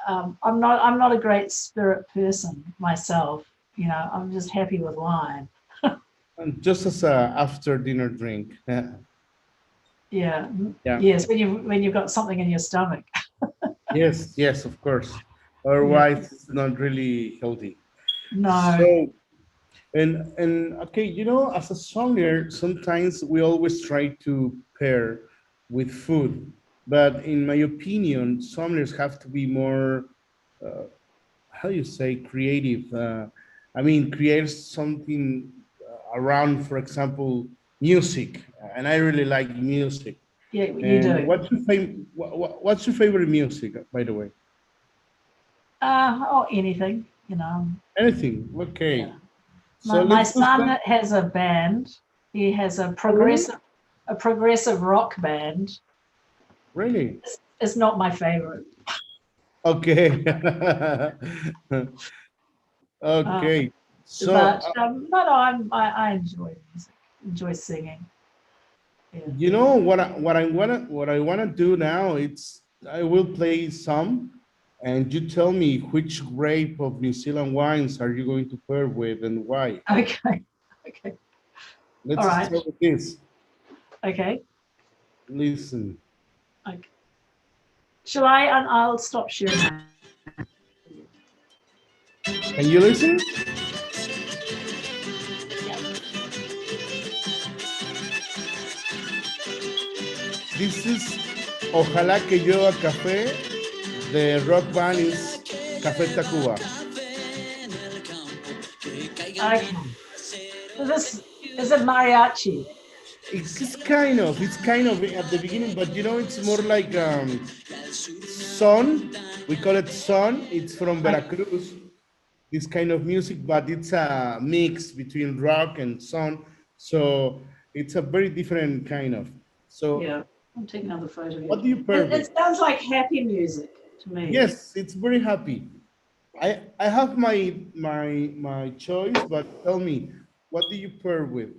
But, I'm not a great spirit person myself. I'm just happy with wine. And just as a after dinner drink. Yeah. Yeah. Yes, when you've got something in your stomach. Yes, of course. Otherwise, it's not really healthy. No. So, and okay, as a sommelier, sometimes we always try to pair with food, but in my opinion, sommeliers have to be more, how do you say, creative. I mean, create something around, for example, music, and I really like music. Yeah, you And do. what's your favorite music, by the way? Or anything, Anything. Okay. Yeah. So My let's do son some. has a band. He has a Really? progressive rock band. Really? It's not my favorite. Okay. Uh, Okay. So, but no, no, I enjoy music, enjoy singing. Yeah. you know what I wanna do now? It's I will play some, and you tell me which grape of New Zealand wines are you going to pair with and why. Okay. Okay. All Let's right. start with this. Okay. Listen. Okay. Shall I? And I'll stop sharing my. Can you listen? Yeah. This is Ojalá que llueva café. The rock band is Café Tacuba. Okay. So this is it mariachi. It's kind of at the beginning, but it's more like son. We call it son. It's from Okay. Veracruz. This kind of music, but it's a mix between rock and son. So it's a very different kind of. So Yeah. I'll take another photo here. what do you pair It with? sounds like happy music to me. Yes, it's very happy. I have my choice, but tell me, what do you pair with?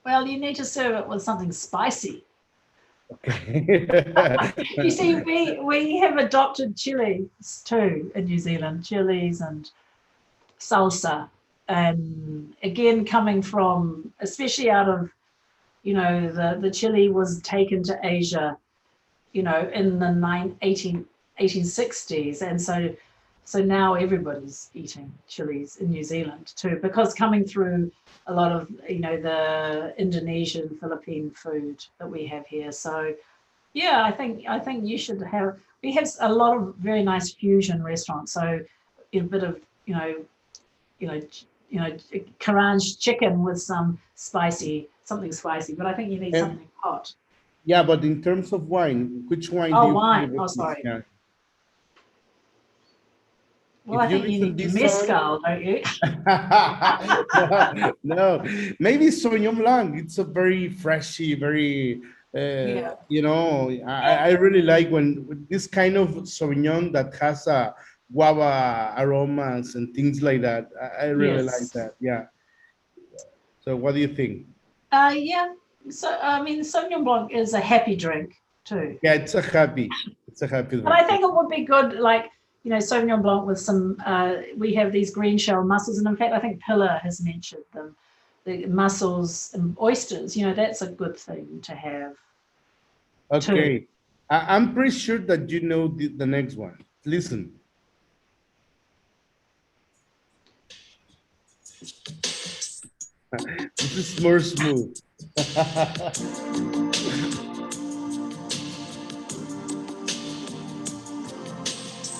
Well, you need to serve it with something spicy. Okay. You see, we have adopted chilies too in New Zealand, chilies and salsa, and again coming from, especially out of, the chili was taken to Asia, in the 1860s, and so now everybody's eating chilies in New Zealand too, because coming through a lot of the Indonesian, Philippine food that we have here. So yeah, I think you should have. We have a lot of very nice fusion restaurants. So a bit of you know Karanj chicken with something spicy. But I think you need And something hot. yeah, but in terms of wine, which wine do Oh, you pair wine. with Oh, this? sorry. Yeah. Well, If I you think you listen need this song, mezcal, don't you? no, maybe Sauvignon Blanc. It's a very freshy, very, Yeah. I really like when this kind of Sauvignon that has a guava aromas and things like that. I really like Yes. that. Yeah. So what do you think? Yeah. So I mean, Sauvignon Blanc is a happy drink too. Yeah, it's a happy But drink. I think it would be good, like, Sauvignon Blanc with some, we have these green shell mussels. And in fact, I think Pillar has mentioned them, the mussels and oysters, that's a good thing to have too. Okay. I'm pretty sure that you know the next one. Listen. This is more smooth.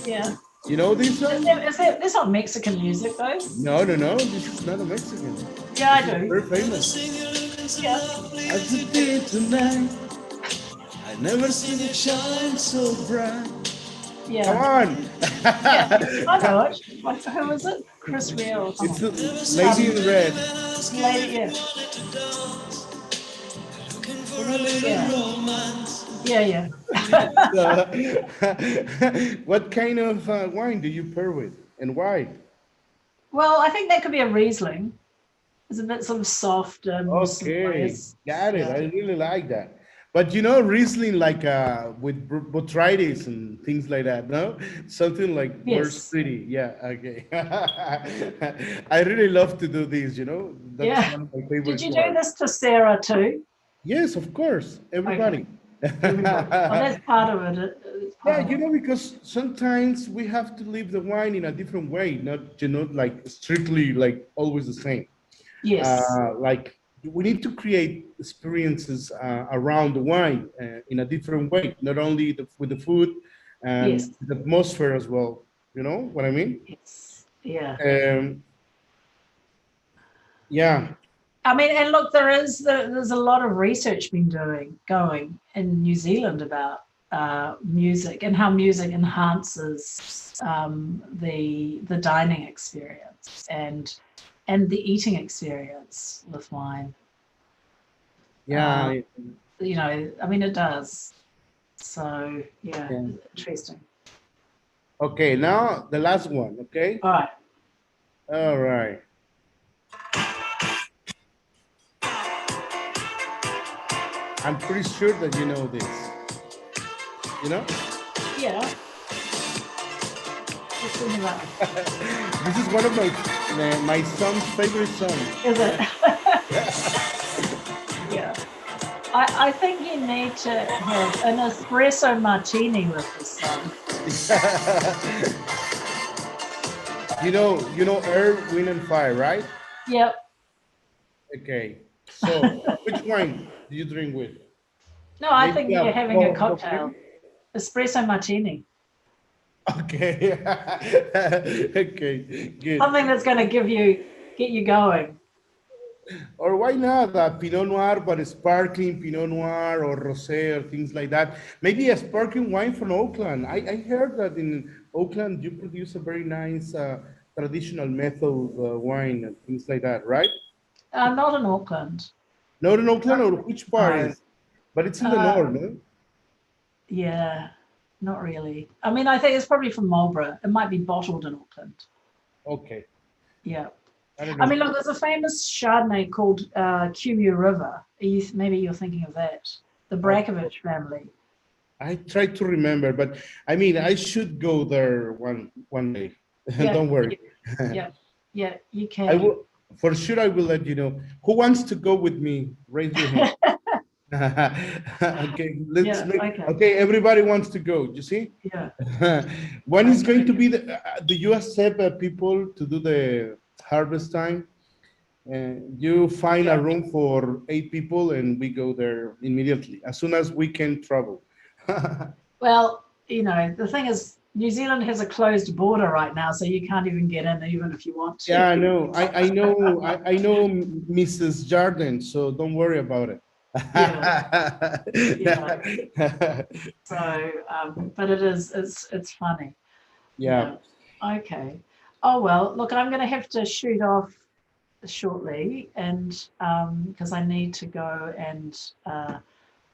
Yeah. You know this Is song? there, is there, there's not Mexican music though. No, no, no. This is not a Mexican. Yeah, I This is do. very famous. Yeah. As it did tonight, I never seen it shine so bright. Come Yeah. on. Yeah. I know it. Who is it? Chris Rea or It's someone. the Lady in Red. Lady, yeah. For a little Yeah. romance. Yeah, yeah. So, what kind of wine do you pair with, and why? Well, I think that could be a Riesling. It's a bit sort of soft and Okay, mysterious. got it. Yeah. I really like that. But Riesling, like with botrytis and things like that, no? Something like more Yes. pretty. Yeah, okay. I really love to do this, That's Yeah. one of my Did favorite you do parts. this to Sarah too? Yes, of course, Okay. everybody. Everybody. Well, that's part of it. It's Yeah, part of it. because sometimes we have to leave the wine in a different way, not, like strictly like always the same. Yes. Like we need to create experiences around the wine in a different way, not only with the food and Yes. the atmosphere as well. You know what I mean? Yes. Yeah. Um, yeah, I mean, and look, there's a lot of research been going in New Zealand about music and how music enhances the dining experience and the eating experience with wine. yeah. I mean, it does. So yeah, Yeah. interesting. Okay, now the last one. Okay. All right. All right. I'm pretty sure that you know this. You know? Yeah. Just thinking about This is one of my son's favorite songs. Is it? Yeah. I think you need to have an espresso martini with this song. You know Air, Wind, and Fire, right? Yep. Okay. So, which wine do you drink with? No, I Maybe think a you're having a both of cocktail. them? Espresso martini. Okay. Okay, good. Something that's going to get you going. Or why not a Pinot Noir, but a sparkling Pinot Noir or rosé or things like that. Maybe a sparkling wine from Oakland. I heard that in Oakland you produce a very nice traditional method wine and things like that, right? Not in Auckland. Not in Oakland, or which part No. is? But it's in the Uh, north, no? yeah, not really. I mean, I think it's probably from Marlborough. It might be bottled in Auckland. Okay, Yeah. I don't I mean, know. look, there's a famous Chardonnay called Cumu River. Maybe you're thinking of that. The Okay. Brackovich family. I try to remember, but I mean, I should go there one day. Yeah, Don't worry. yeah, yeah, you I can. will for sure. I will let you know. Who wants to go with me? Raise your hand. Okay, let's Yeah, make. okay. Okay, everybody wants to go. You see, Yeah. when is going to be the? Do you accept people to do the harvest time? You find a Yeah. room for 8 people, and we go there immediately as soon as we can travel. Well, the thing is, New Zealand has a closed border right now, so you can't even get in, even if you want to. Yeah, I know. I know Mrs. Jordan, so don't worry about it. Yeah, yeah. So, but it's funny. Yeah. Yeah. Okay. Oh well, look, I'm going to have to shoot off shortly, and because I need to go and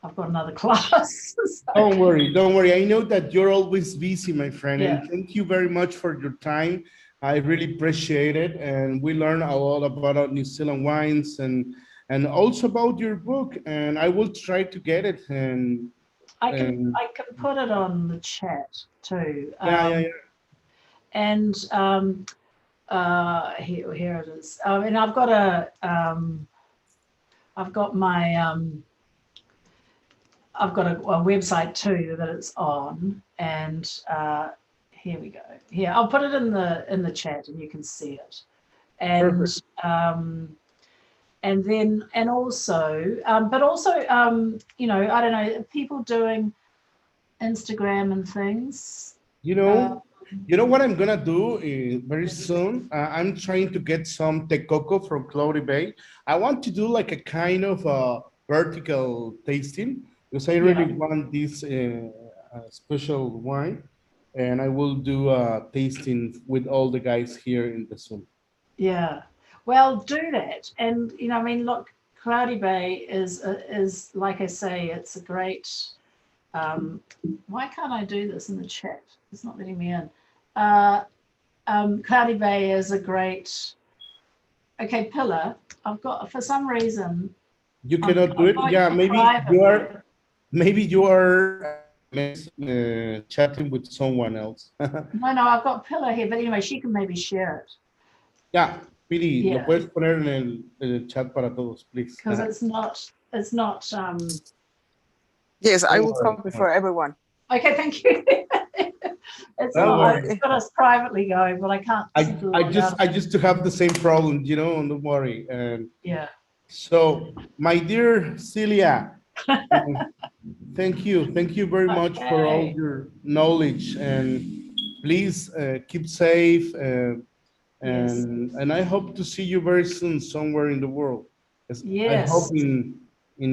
I've got another class. So, Don't worry, don't worry. I know that you're always busy, my friend, yeah. and thank you very much for your time. I really appreciate it, and we learn a lot about New Zealand wines and also about your book. And I will try to get it. And I can put it on the chat too. yeah, yeah, yeah. And here it is. And I've got a website too that it's on, and here we go. Here, I'll put it in the chat, and you can see it. And Perfect. and then and also, but also, I don't know, people doing Instagram and things. You know, you know what I'm gonna do very soon. I'm trying to get some tecoco from Cloudy Bay. I want to do like a kind of vertical tasting because I Yeah, really want this special wine, and I will do a tasting with all the guys here in the Zoom. yeah. Well, do that, and I mean, look, Cloudy Bay is like I say, it's a great. Why can't I do this in the chat? It's not letting me in. Cloudy Bay is a great. Okay, Pillar. I've got for some reason. You cannot do it. I've Yeah, got maybe you are chatting with someone else. No, I've got Pillar here, but anyway, she can maybe share it. Ya, Piri, lo Yeah, puedes poner en el chat para todos, please. because it's not. Yes, I Don't will worry. come before everyone. Okay, thank you. Don't worry. It's got us privately going, but I can't. seem to log out. I just to have the same problem, you know, don't worry. Yeah. So, my dear Celia, thank you very much for all Okay. your knowledge, and please keep safe, Yes. and I hope to see you very soon somewhere in the world. I hope Yes. in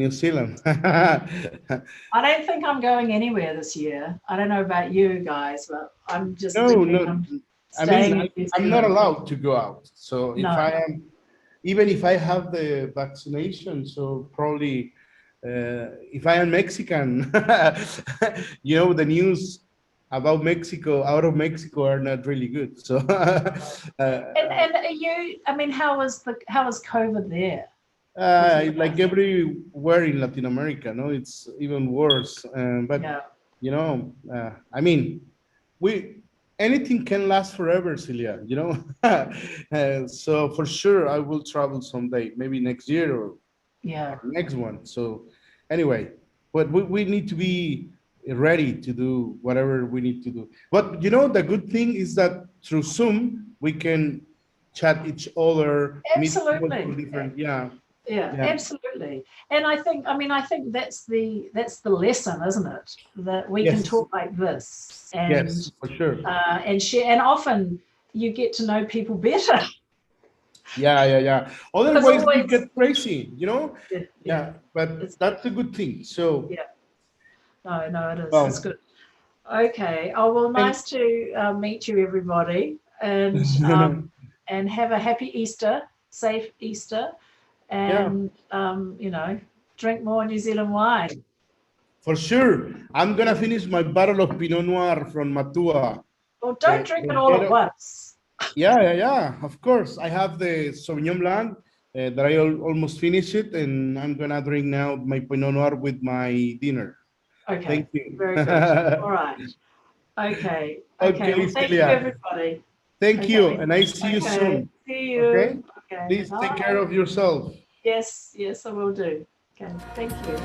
New Zealand. I don't think I'm going anywhere this year. I don't know about you guys, but I'm just No, thinking no. I'm I staying mean, in New I'm not Zealand. allowed to go out. So if No. I am, even if I have the vaccination, so probably if I am Mexican, the news about Mexico, out of Mexico, are not really good. So, And are you? I mean, how was COVID there? like everywhere in Latin America, no, it's even worse. But Yeah. I mean, we anything can last forever, Celia. So for sure, I will travel someday, maybe next year or Yeah. next one. So anyway, but we need to be ready to do whatever we need to do. But the good thing is that through Zoom we can chat each other, meet people Absolutely. from different. Yeah, Yeah, yeah, absolutely. And I think that's the lesson, isn't it? That we can yes, talk like this yes, for sure. and share, and often you get to know people better. Yeah. Because Otherwise, we always, get crazy. yeah, But it's that's a good thing. So, yeah. No, it is. It's well, good. Okay. Oh well, thank nice to meet you, everybody, and have a happy Easter, safe Easter, yeah, and drink more New Zealand wine. for sure. I'm gonna finish my bottle of Pinot Noir from Matua. Well, don't drink it all at Ghetto- once. Yeah. Of course, I have the Sauvignon Blanc that I almost finished it, and I'm gonna drink now my Pinot Noir with my dinner. Okay. Thank you. Very good. All right. Okay. Okay, Well, thank you, Celia. everybody. Thank you, Okay. and I see you Okay. soon. See you. Okay? Okay. Please take Bye. care of yourself. Yes, I will do. Okay. Thank you.